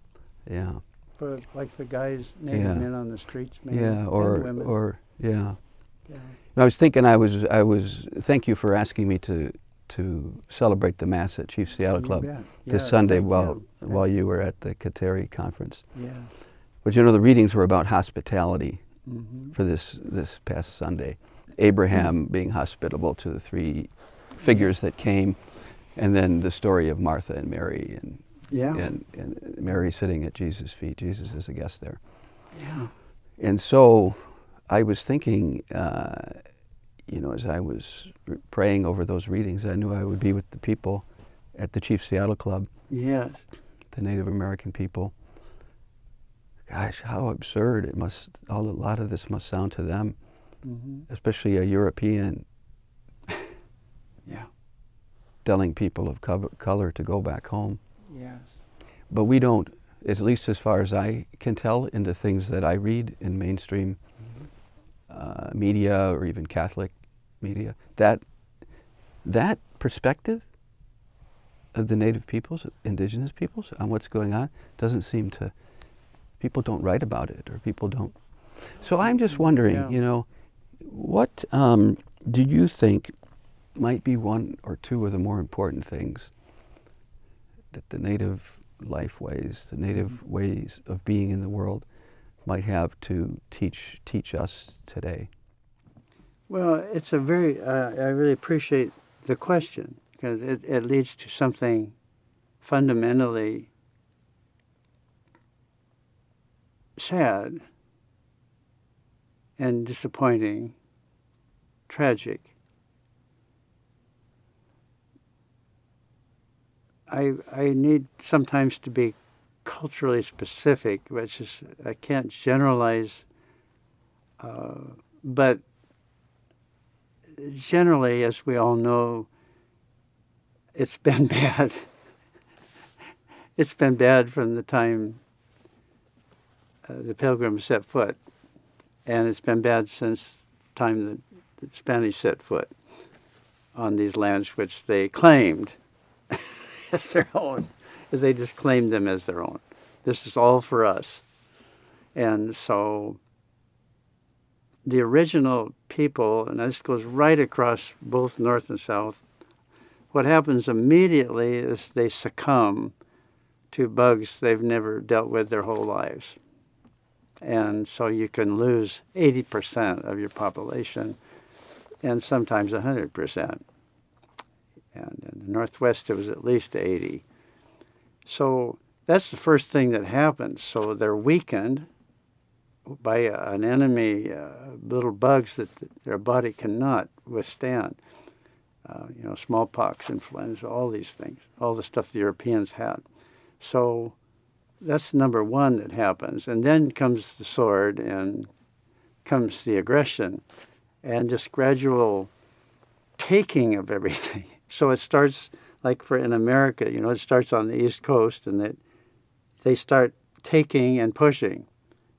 Yeah. For like the guys, native men on the streets, maybe. Yeah, and women. Yeah. I was thinking, thank you for asking me to celebrate the Mass at Chief Seattle Club this Sunday while you were at the Kateri conference. Yeah. But the readings were about hospitality for this past Sunday. Abraham being hospitable to the 3 figures that came, and then the story of Martha and Mary, and Mary sitting at Jesus' feet. Jesus is a guest there. Yeah. And so I was thinking, as I was praying over those readings, I knew I would be with the people at the Chief Seattle Club. Yes. The Native American people. Gosh, how absurd it must, a lot of this must sound to them, especially a European telling people of color to go back home. Yes. But we don't, at least as far as I can tell in the things that I read in mainstream media or even Catholic media, that perspective of the Native peoples, indigenous peoples, on what's going on, doesn't seem to, people don't write about it, or people don't. So I'm just wondering, what do you think might be 1 or 2 of the more important things that the Native life ways, the Native ways of being in the world might have to teach us today? Well, it's a very, I really appreciate the question, because it leads to something fundamentally sad and disappointing, tragic. I need sometimes to be culturally specific, which is, I can't generalize, but generally, as we all know, it's been bad. It's been bad from the time the Pilgrims set foot, and it's been bad since the time the Spanish set foot on these lands which they claimed as their own, as they just claimed them as their own. This is all for us. And so the original people, and this goes right across both North and South, what happens immediately is they succumb to bugs they've never dealt with their whole lives. And so you can lose 80% of your population, and sometimes 100%. And in the Northwest, it was at least 80. So that's the first thing that happens. So they're weakened by an enemy, little bugs that their body cannot withstand. Smallpox, influenza, all these things, all the stuff the Europeans had. So that's number 1 that happens. And then comes the sword, and comes the aggression, and just gradual taking of everything. So it starts, like in America, it starts on the East Coast, and they start taking and pushing.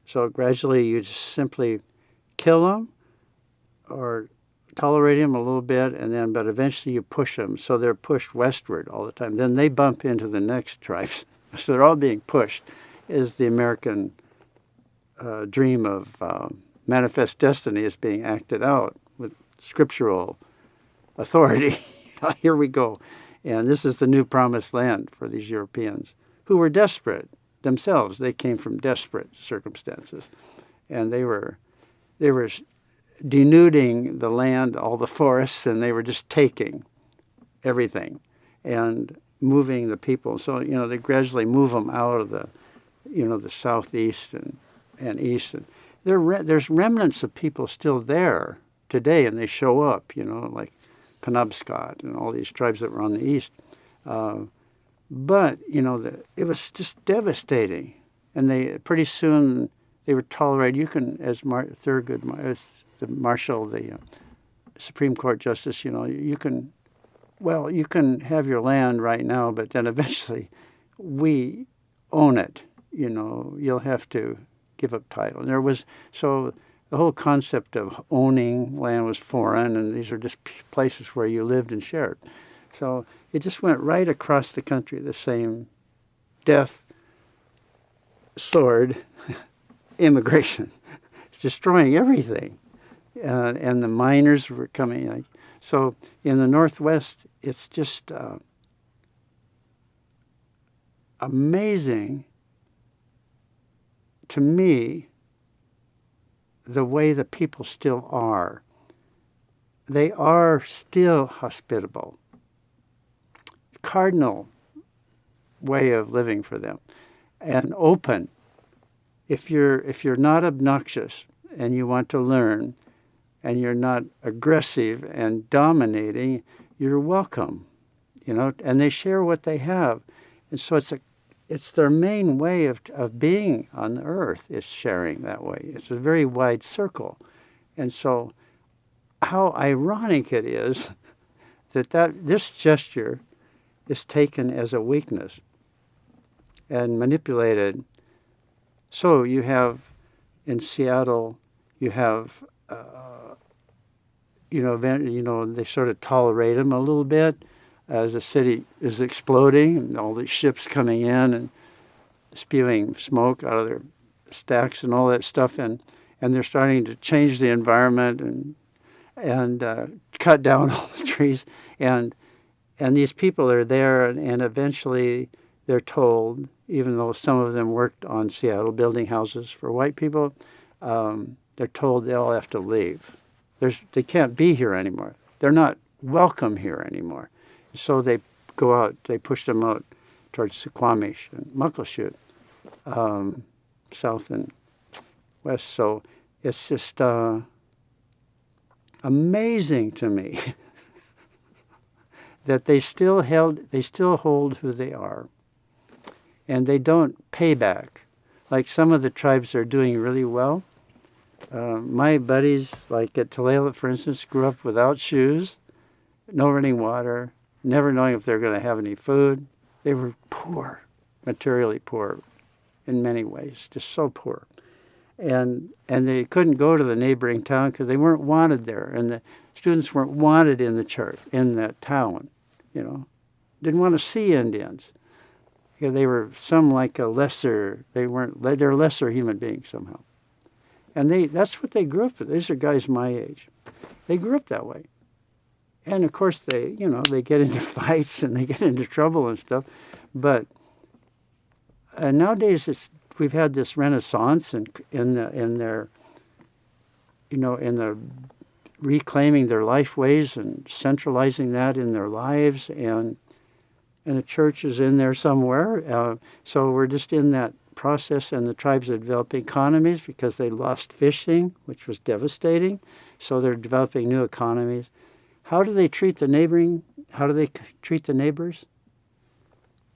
So gradually you just simply kill them or tolerate them a little bit, but eventually you push them. So they're pushed westward all the time. Then they bump into the next tribes. So they're all being pushed. Is the American dream of manifest destiny is being acted out with scriptural authority. Here we go. And this is the new promised land for these Europeans who were desperate themselves. They came from desperate circumstances. And they were denuding the land, all the forests, and they were just taking everything and moving the people. So, they gradually move them out of the southeast and east. And there's remnants of people still there today, and they show up, like Penobscot and all these tribes that were on the east. But, it was just devastating. And pretty soon they were tolerated. You can, as the Marshal, the Supreme Court Justice, you can have your land right now, but then eventually we own it. You'll have to give up title. So the whole concept of owning land was foreign, and these are just places where you lived and shared. So it just went right across the country, the same death, sword, immigration. It's destroying everything. And the miners were coming. So in the Northwest, it's just amazing to me the way the people still are. They are still hospitable. Cardinal way of living for them, and open. If you're not obnoxious and you want to learn, and you're not aggressive and dominating, you're welcome, and they share what they have. And so it's their main way of being on the earth, is sharing that way. It's a very wide circle. And so how ironic it is that this gesture is taken as a weakness and manipulated. So you have in Seattle, you have they sort of tolerate them a little bit as the city is exploding and all these ships coming in and spewing smoke out of their stacks and all that stuff, and they're starting to change the environment and cut down all the trees, and these people are there, and eventually they're told, even though some of them worked on Seattle building houses for white people, they're told they'll have to leave. They can't be here anymore. They're not welcome here anymore. So they go out, they push them out towards Suquamish and Muckleshoot, south and west. So it's just amazing to me that they still hold who they are, and they don't pay back. Like some of the tribes are doing really well. My buddies, like at Tulalip, for instance, grew up without shoes, no running water, never knowing if they're going to have any food. They were poor, materially poor in many ways, just so poor. And they couldn't go to the neighboring town because they weren't wanted there, and the students weren't wanted in the church, in that town, Didn't want to see Indians. They were they're lesser human beings somehow. And that's what they grew up with. These are guys my age. They grew up that way. And of course they get into fights and they get into trouble and stuff. But nowadays we've had this renaissance in their reclaiming their life ways and centralizing that in their lives, and the church is in there somewhere. So we're just in that process, and the tribes are developing economies because they lost fishing, which was devastating. So they're developing new economies. How do they treat the neighbors?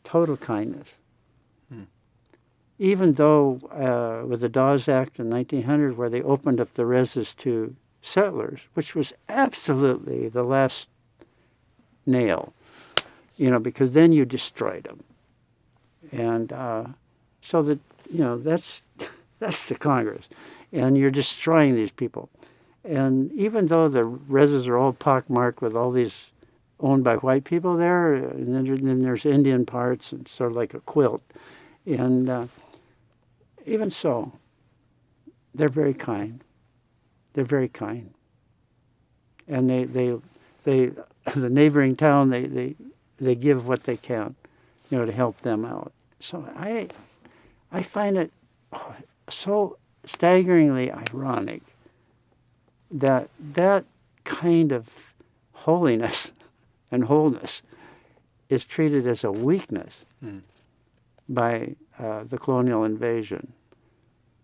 Total kindness. Even though with the Dawes Act in 1900, where they opened up the reses to settlers, which was absolutely the last nail, because then you destroyed them. And so that, that's the Congress. And you're destroying these people. And even though the reses are all pockmarked with all these owned by white people there, and then there's Indian parts, and sort of like a quilt. And even so, they're very kind. They're very kind. And they the neighboring town, they they give what they can, to help them out. So I find it so staggeringly ironic that kind of holiness and wholeness is treated as a weakness by the colonial invasion.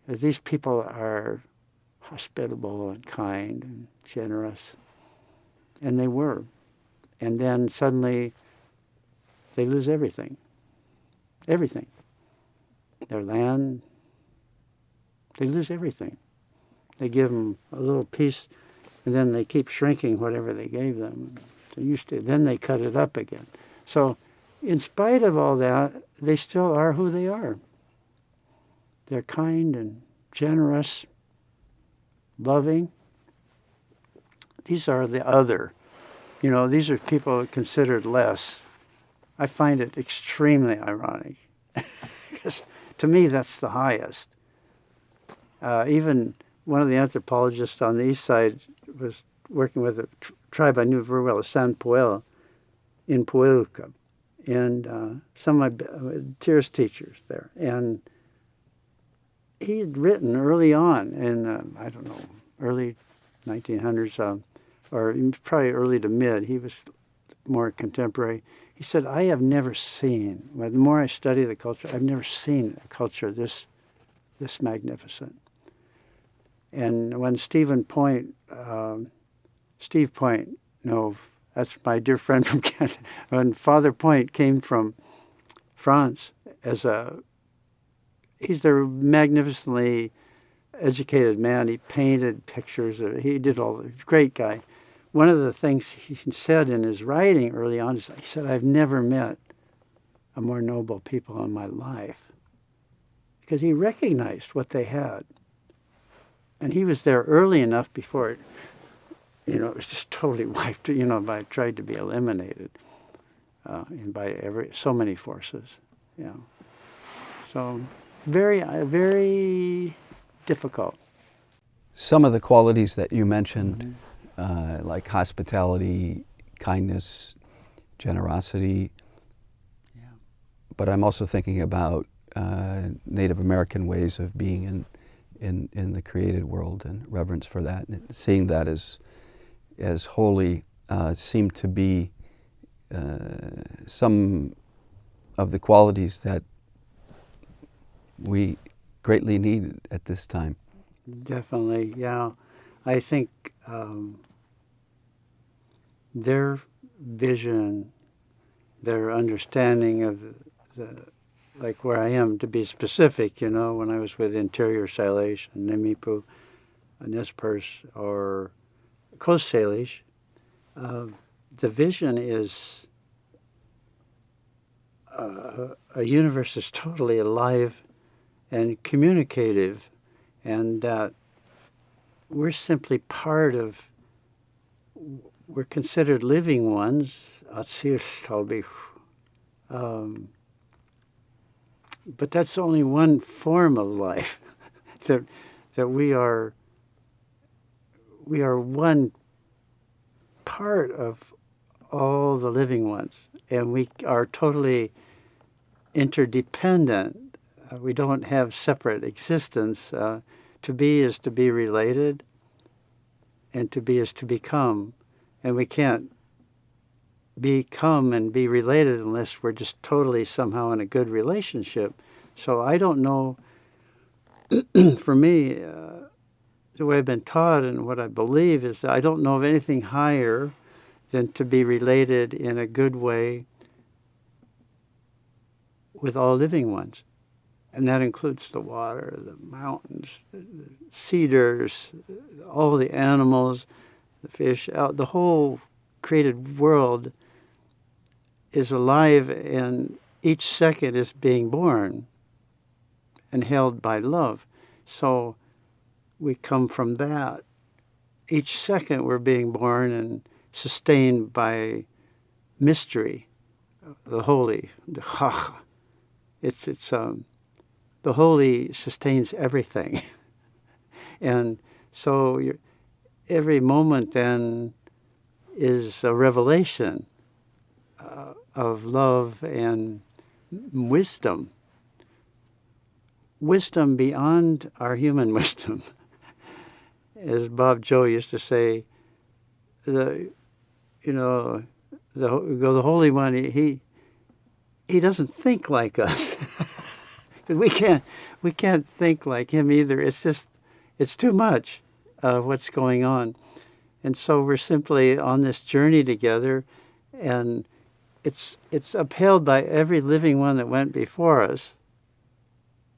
These people are hospitable and kind and generous, and they were. And then suddenly they lose everything. Everything. Their land, they lose everything. They give them a little piece, and then they keep shrinking whatever they gave them. They used to, then they cut it up again. So in spite of all that, they still are who they are. They're kind and generous, loving. These are the other. These are people considered less. I find it extremely ironic. Because to me, that's the highest. Even one of the anthropologists on the east side was working with a tribe I knew very well, the San Puel, in Puelca. And some of my tears teachers there. And he had written early on in, early 1900s, or probably early to mid. He was more contemporary. He said, I have never seen, the more I study the culture, I've never seen a culture this magnificent. And when Steve Point, that's my dear friend from Canada, when Father Point came from France he's a magnificently educated man. He painted pictures. He did great guy. One of the things he said in his writing early on is, he said, I've never met a more noble people in my life. Because he recognized what they had. And he was there early enough before it was just totally wiped, tried to be eliminated by so many forces. So very, very difficult. Some of the qualities that you mentioned, like hospitality, kindness, generosity, but I'm also thinking about Native American ways of being in the created world and reverence for that, and seeing that as holy seem to be some of the qualities that we greatly need at this time. Definitely, yeah. I think their vision, their understanding of like where I am, to be specific, when I was with Interior Salish, Nimipu, Nez Perce, or Coast Salish, the vision is a universe that's totally alive and communicative, and that we're simply part of, we're considered living ones, but that's only one form of life, that we are one part of all the living ones, and we are totally interdependent. We don't have separate existence. To be is to be related, and to be is to become. And we can't become and be related unless we're just totally somehow in a good relationship. So I don't know, for me, the way I've been taught and what I believe is that I don't know of anything higher than to be related in a good way with all living ones. And that includes the water, the mountains, the cedars, all the animals, the fish, the whole created world is alive, and each second is being born and held by love. So we come from that. Each second we're being born and sustained by mystery, the holy, the chach. It's the holy sustains everything. And so every moment then is a revelation of love and wisdom. Wisdom beyond our human wisdom. As Bob Joe used to say, the Holy One, he doesn't think like us. we can't think like him either. It's too much of what's going on. And so we're simply on this journey together, and it's upheld by every living one that went before us,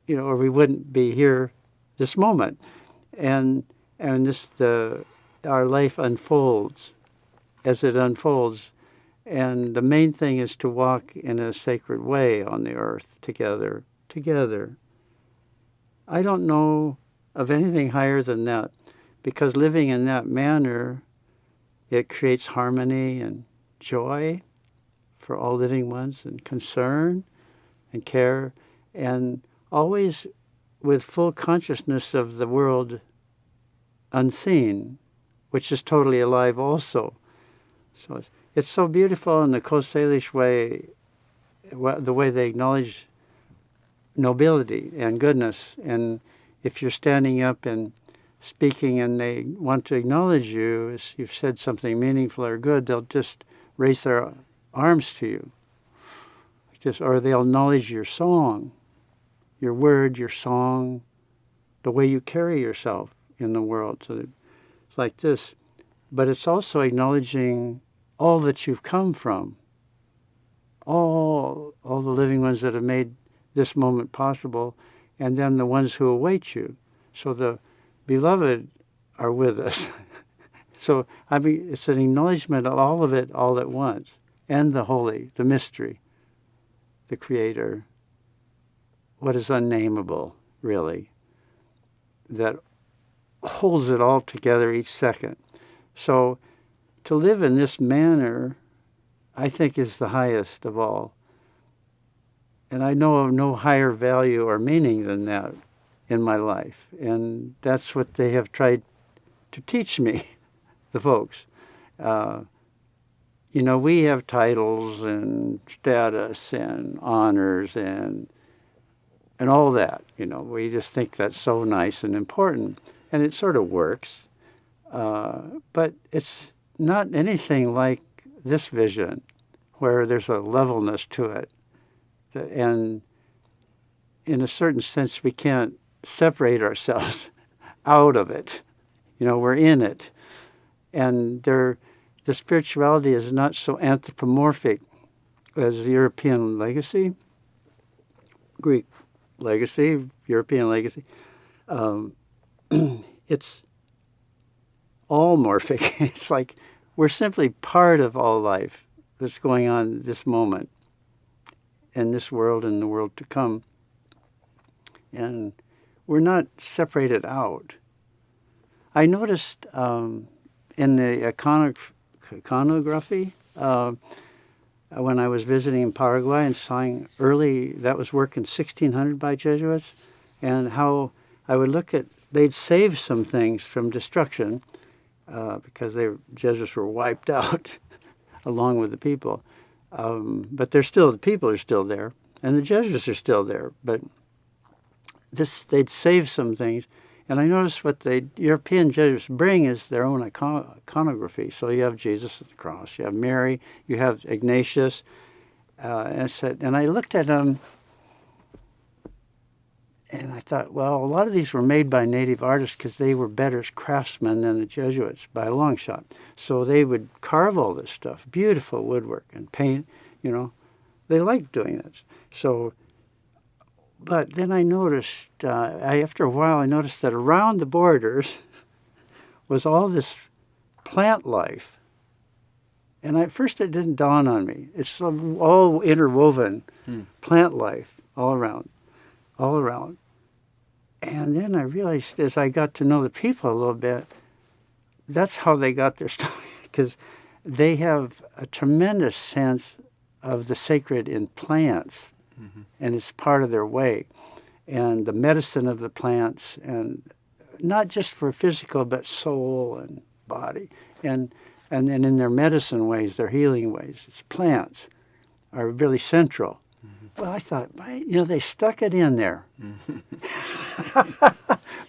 or we wouldn't be here this moment. And our life unfolds as it unfolds. And the main thing is to walk in a sacred way on the earth together. I don't know of anything higher than that, because living in that manner, it creates harmony and joy for all living ones, and concern and care, and always with full consciousness of the world unseen, which is totally alive also. So it's so beautiful in the Coast Salish way, the way they acknowledge nobility and goodness. And if you're standing up and speaking and they want to acknowledge you, as you've said something meaningful or good, they'll just raise their arms to you. Or they'll acknowledge your song, your word, your song, the way you carry yourself in the world. So it's like this. But it's also acknowledging all that you've come from, all the living ones that have made this moment possible, and then the ones who await you. So the beloved are with us. So it's an acknowledgement of all it all at once, and the holy, the mystery, the creator, what is unnameable, really, that holds it all together each second. So to live in this manner, I think, is the highest of all. And I know of no higher value or meaning than that in my life. And that's what they have tried to teach me, the folks. We have titles and status and honors and all that. We just think that's so nice and important. And it sort of works. But it's not anything like this vision, where there's a levelness to it. And in a certain sense, we can't separate ourselves out of it. We're in it. And the spirituality is not so anthropomorphic as the European legacy, Greek legacy, European legacy. It's all morphic. It's like we're simply part of all life that's going on this moment, in this world and the world to come. And we're not separated out. I noticed in the iconography, when I was visiting Paraguay and seeing that was work in 1600 by Jesuits, and how I would look at, they'd save some things from destruction because Jesuits were wiped out along with the people. But the people are still there, and the Jesuits are still there. But they'd save some things. And I noticed what the European Jesuits bring is their own iconography. So you have Jesus at the cross, you have Mary, you have Ignatius. And I looked at them, and I thought, well, a lot of these were made by native artists because they were better craftsmen than the Jesuits by a long shot. So they would carve all this stuff, beautiful woodwork and paint, They liked doing this. But then I noticed, after a while, I noticed that around the borders was all this plant life. And at first it didn't dawn on me. It's all interwoven, plant life all around. And then I realized, as I got to know the people a little bit, that's how they got their stuff, because they have a tremendous sense of the sacred in plants. Mm-hmm. And it's part of their way, and the medicine of the plants, and not just for physical, but soul and body, and then in their medicine ways, their healing ways, it's plants. are really central. Well, I thought, they stuck it in there.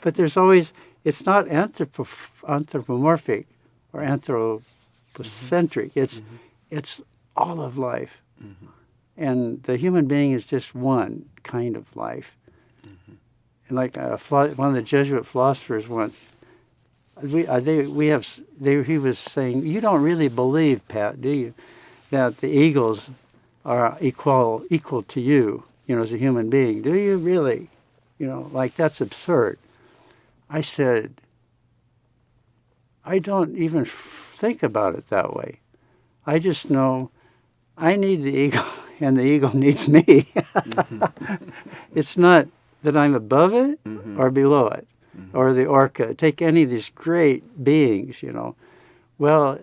But there's always, it's not anthropomorphic or anthropocentric. It's all of life. And the human being is just one kind of life. And like one of the Jesuit philosophers once, he was saying, you don't really believe, Pat, do you, that the eagles are equal to you, as a human being? Do you really? Like, that's absurd. I said, I don't even think about it that way. I just know I need the eagle and the eagle needs me. It's not that I'm above it or below it, or the orca. Take any of these great beings, Well,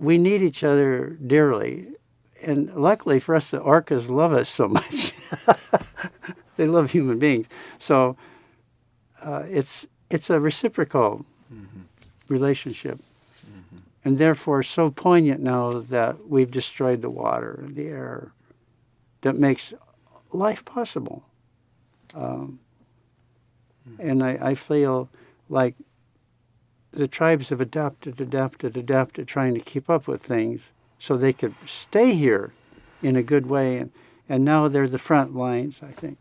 we need each other dearly. And luckily for us, the orcas love us so much. They love human beings. So it's a reciprocal relationship. And therefore so poignant now that we've destroyed the water and the air that makes life possible. And I feel like the tribes have adapted, trying to keep up with things so they could stay here in a good way. And now they're the front lines, I think,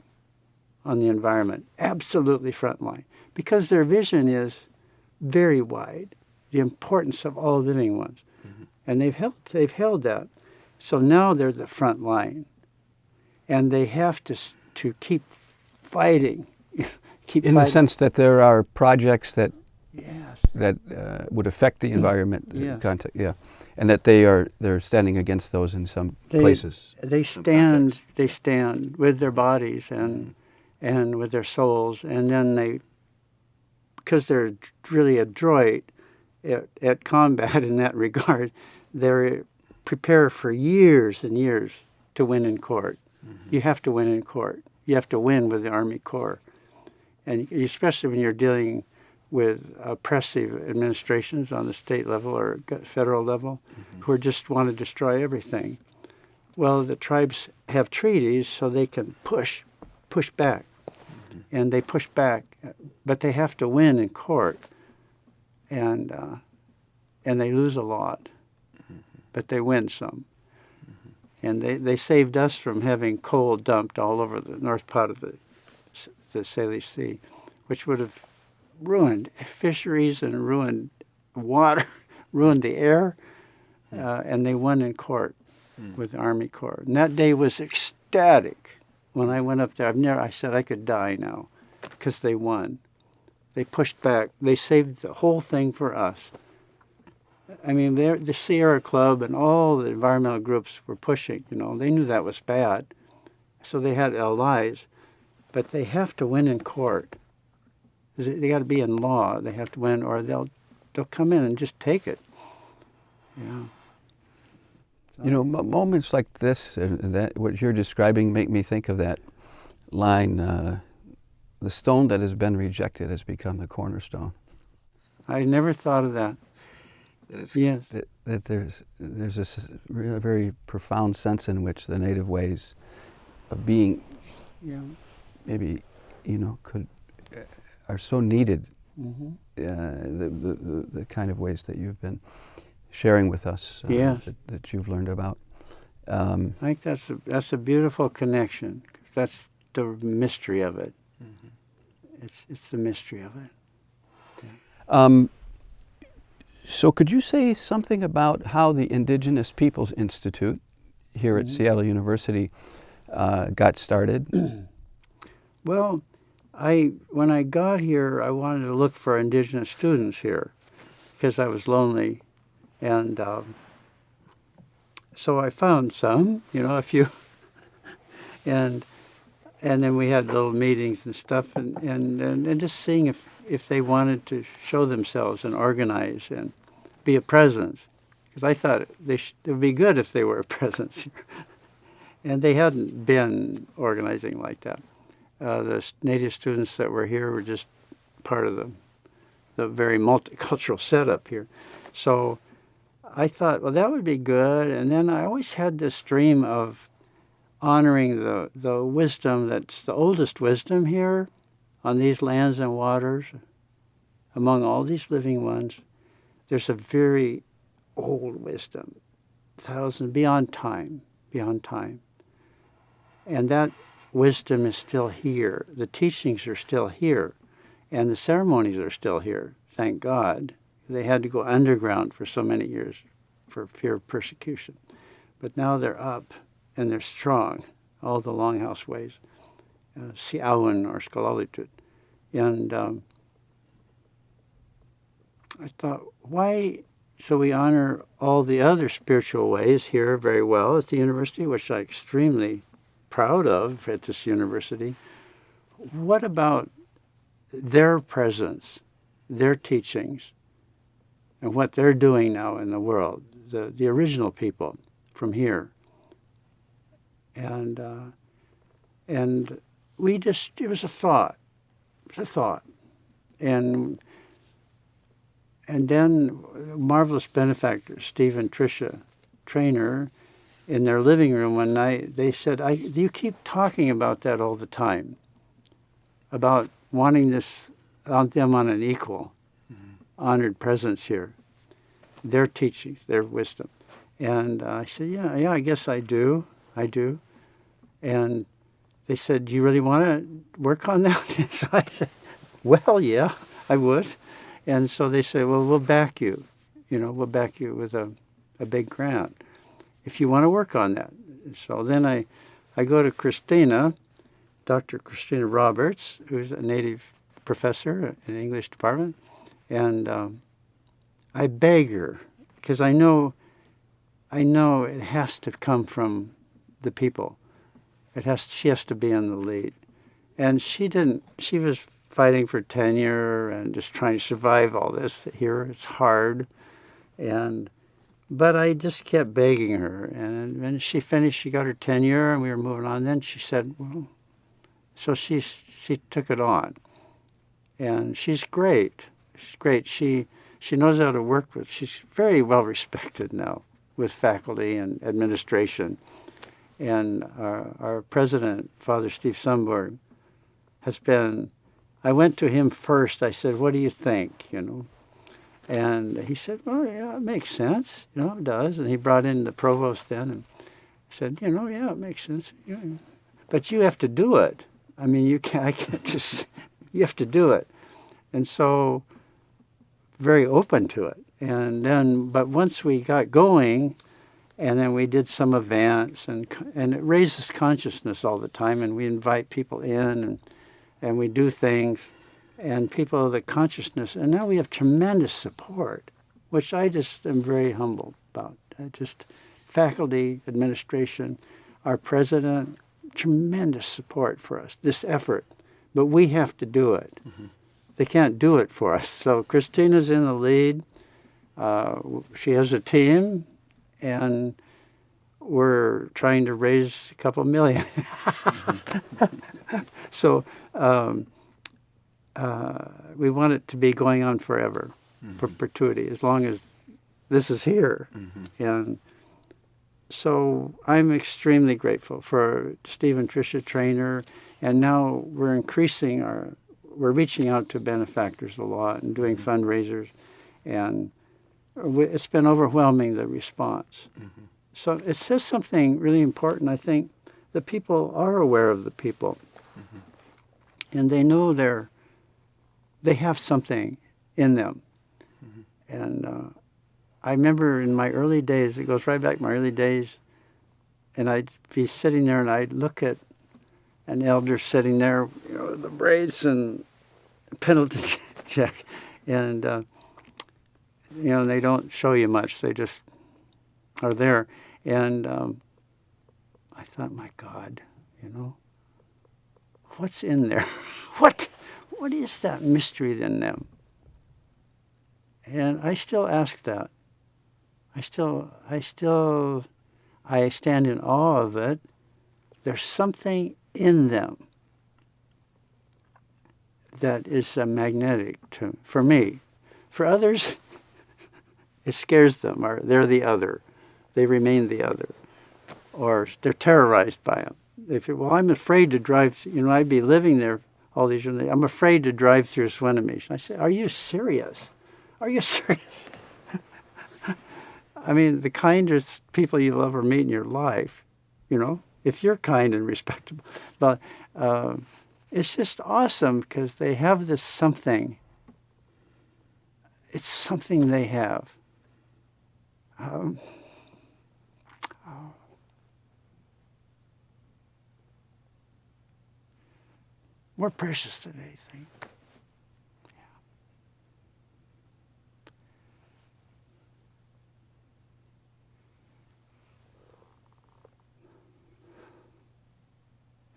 on the environment. Absolutely front line. Because their vision is very wide, the importance of all living ones. And they've held that. So now they're the front line. And they have to keep fighting. In the sense that there are projects that Yes. that would affect the environment, Yes. and that they're standing against those in some places. They stand with their bodies and with their souls, and then because they're really adroit at combat in that regard, they prepare for years and years to win in court. You have to win in court. You have to win with the Army Corps, and especially when you're dealing with oppressive administrations on the state level or federal level who just want to destroy everything. Well, the tribes have treaties so they can push back. And they push back, but they have to win in court. And they lose a lot, but they win some. And they saved us from having coal dumped all over the north part of the Salish Sea, which would have ruined fisheries and ruined water, ruined the air, and they won in court with the Army Corps. And that day was ecstatic. When I went up there, I said I could die now, because they won. They pushed back. They saved the whole thing for us. I mean, the Sierra Club and all the environmental groups were pushing. They knew that was bad, so they had allies. But they have to win in court. They got to be in law. They have to win, or they'll come in and just take it. Yeah. Moments like this and that what you're describing make me think of that line: "The stone that has been rejected has become the cornerstone." I never thought of that. Yes. That there's this very profound sense in which the native ways of being, maybe, are so needed. The kind of ways that you've been sharing with us, that you've learned about. I think that's a beautiful connection. That's the mystery of it. It's the mystery of it. Yeah. So could you say something about how the Indigenous Peoples Institute here at Seattle University got started? Well, when I got here, I wanted to look for Indigenous students here because I was lonely. And so I found some, a few. And then we had little meetings and stuff, and just seeing if they wanted to show themselves and organize and be a presence. Because I thought it would be good if they were a presence here. And they hadn't been organizing like that. The native students that were here were just part of the very multicultural setup here. So I thought, well, that would be good. And then I always had this dream of honoring the wisdom that's the oldest wisdom here on these lands and waters, among all these living ones. There's a very old wisdom, beyond time. And that wisdom is still here. The teachings are still here. And the ceremonies are still here, thank God. They had to go underground for so many years for fear of persecution. But now they're up and they're strong, all the Longhouse ways, Siawan or Skalalitut. And I thought, why? So we honor all the other spiritual ways here very well at the university, which I'm extremely proud of at this university. What about their presence, their teachings, and what they're doing now in the world, the original people from here? And we just, it was a thought. And then marvelous benefactors, Steve and Tricia Traynor, in their living room one night, they said, you keep talking about that all the time, about wanting them on an equal, honored presence here, their teachings, their wisdom. And I said, yeah, I guess I do. And they said, do you really want to work on that? So I said, well, yeah, I would. And so they said, well, we'll back you. We'll back you with a big grant if you want to work on that. So then I go to Christina, Dr. Christina Roberts, who's a native professor in the English department, and I beg her, because I know it has to come from the people. She has to be in the lead. And she was fighting for tenure and just trying to survive all this here. It's hard. But I just kept begging her. And when she finished, she got her tenure and we were moving on. Then she said, well, so she took it on. And she's great. She knows how to work with. She's very well respected now with faculty and administration. And our president, Father Steve Sundberg, has been, I went to him first. I said, what do you think, And he said, well, yeah, it makes sense. It does. And he brought in the provost then and said, yeah, it makes sense. Yeah. But you have to do it. I mean, I can't just, you have to do it. And so, very open to it. And then, but once we got going, and then we did some events, and it raises consciousness all the time, and we invite people in, and we do things, and people of the consciousness, and now we have tremendous support, which I just am very humbled about. Just faculty, administration, our president, tremendous support for us, this effort, but we have to do it. Mm-hmm. They can't do it for us. So Christina's in the lead. She has a team, and we're trying to raise a couple million. So we want it to be going on forever, for perpetuity, as long as this is here. Mm-hmm. And so I'm extremely grateful for Steve and Tricia Traynor, and now we're reaching out to benefactors a lot and doing fundraisers, and it's been overwhelming, the response. Mm-hmm. So it says something really important. I think the people are aware of the people, mm-hmm. and they know they have something in them. Mm-hmm. And I remember in my early days, it goes right back to my early days, and I'd be sitting there and I'd look at an elder sitting there, the braids and penalty check, and they don't show you much. They just are there. And I thought, my God, what's in there? What is that mystery in them? And I still ask that. I stand in awe of it. There's something in them that is magnetic for me. For others, it scares them, or they're the other. They remain the other. or they're terrorized by them. Well, I'm afraid to drive. I'd be living there all these years. I'm afraid to drive through Swinomish. I say, are you serious? Are you serious? I mean, the kindest people you'll ever meet in your life, if you're kind and respectable. But it's just awesome because they have this something. It's something they have. More precious than anything.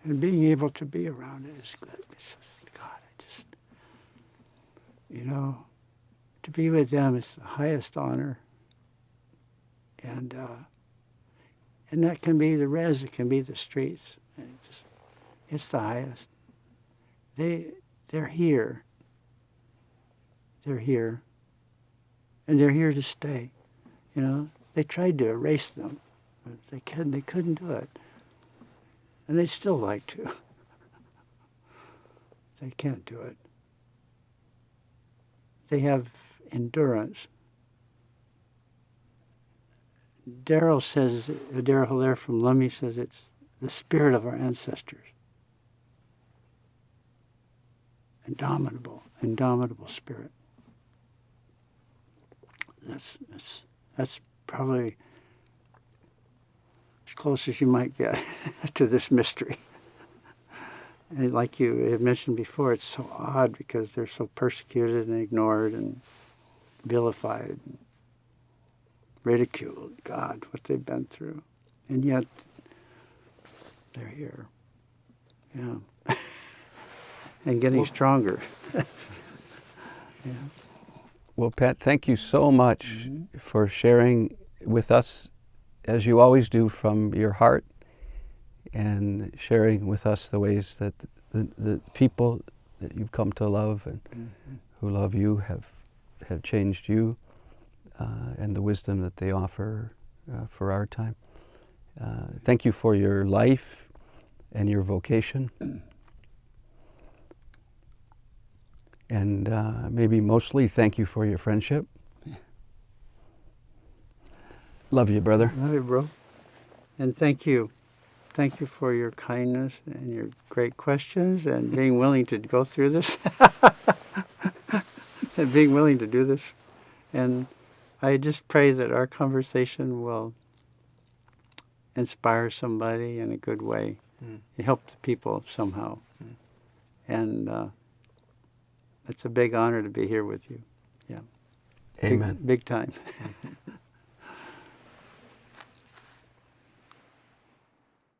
And being able to be around it is good. It's just, God, to be with them is the highest honor. And that can be the res, it can be the streets. It's the highest. They're here. They're here. And they're here to stay. They tried to erase them, but they couldn't do it. And they'd still like to. They can't do it. They have endurance. Daryl Hilaire from Lummi says it's the spirit of our ancestors. Indomitable spirit. That's probably as close as you might get to this mystery. And like you had mentioned before, it's so odd because they're so persecuted and ignored and vilified and ridiculed. God, what they've been through. And yet, they're here. Yeah. And getting stronger. Yeah. Well, Pat, thank you so much for sharing with us, as you always do, from your heart, and sharing with us the ways that the people that you've come to love and who love you have changed you, and the wisdom that they offer for our time. Thank you for your life and your vocation. And maybe mostly thank you for your friendship. Love you, brother. Love you, bro. And thank you. Thank you for your kindness and your great questions and being willing to go through this. And being willing to do this. And I just pray that our conversation will inspire somebody in a good way and help the people somehow. And it's a big honor to be here with you. Yeah. Amen. Big time.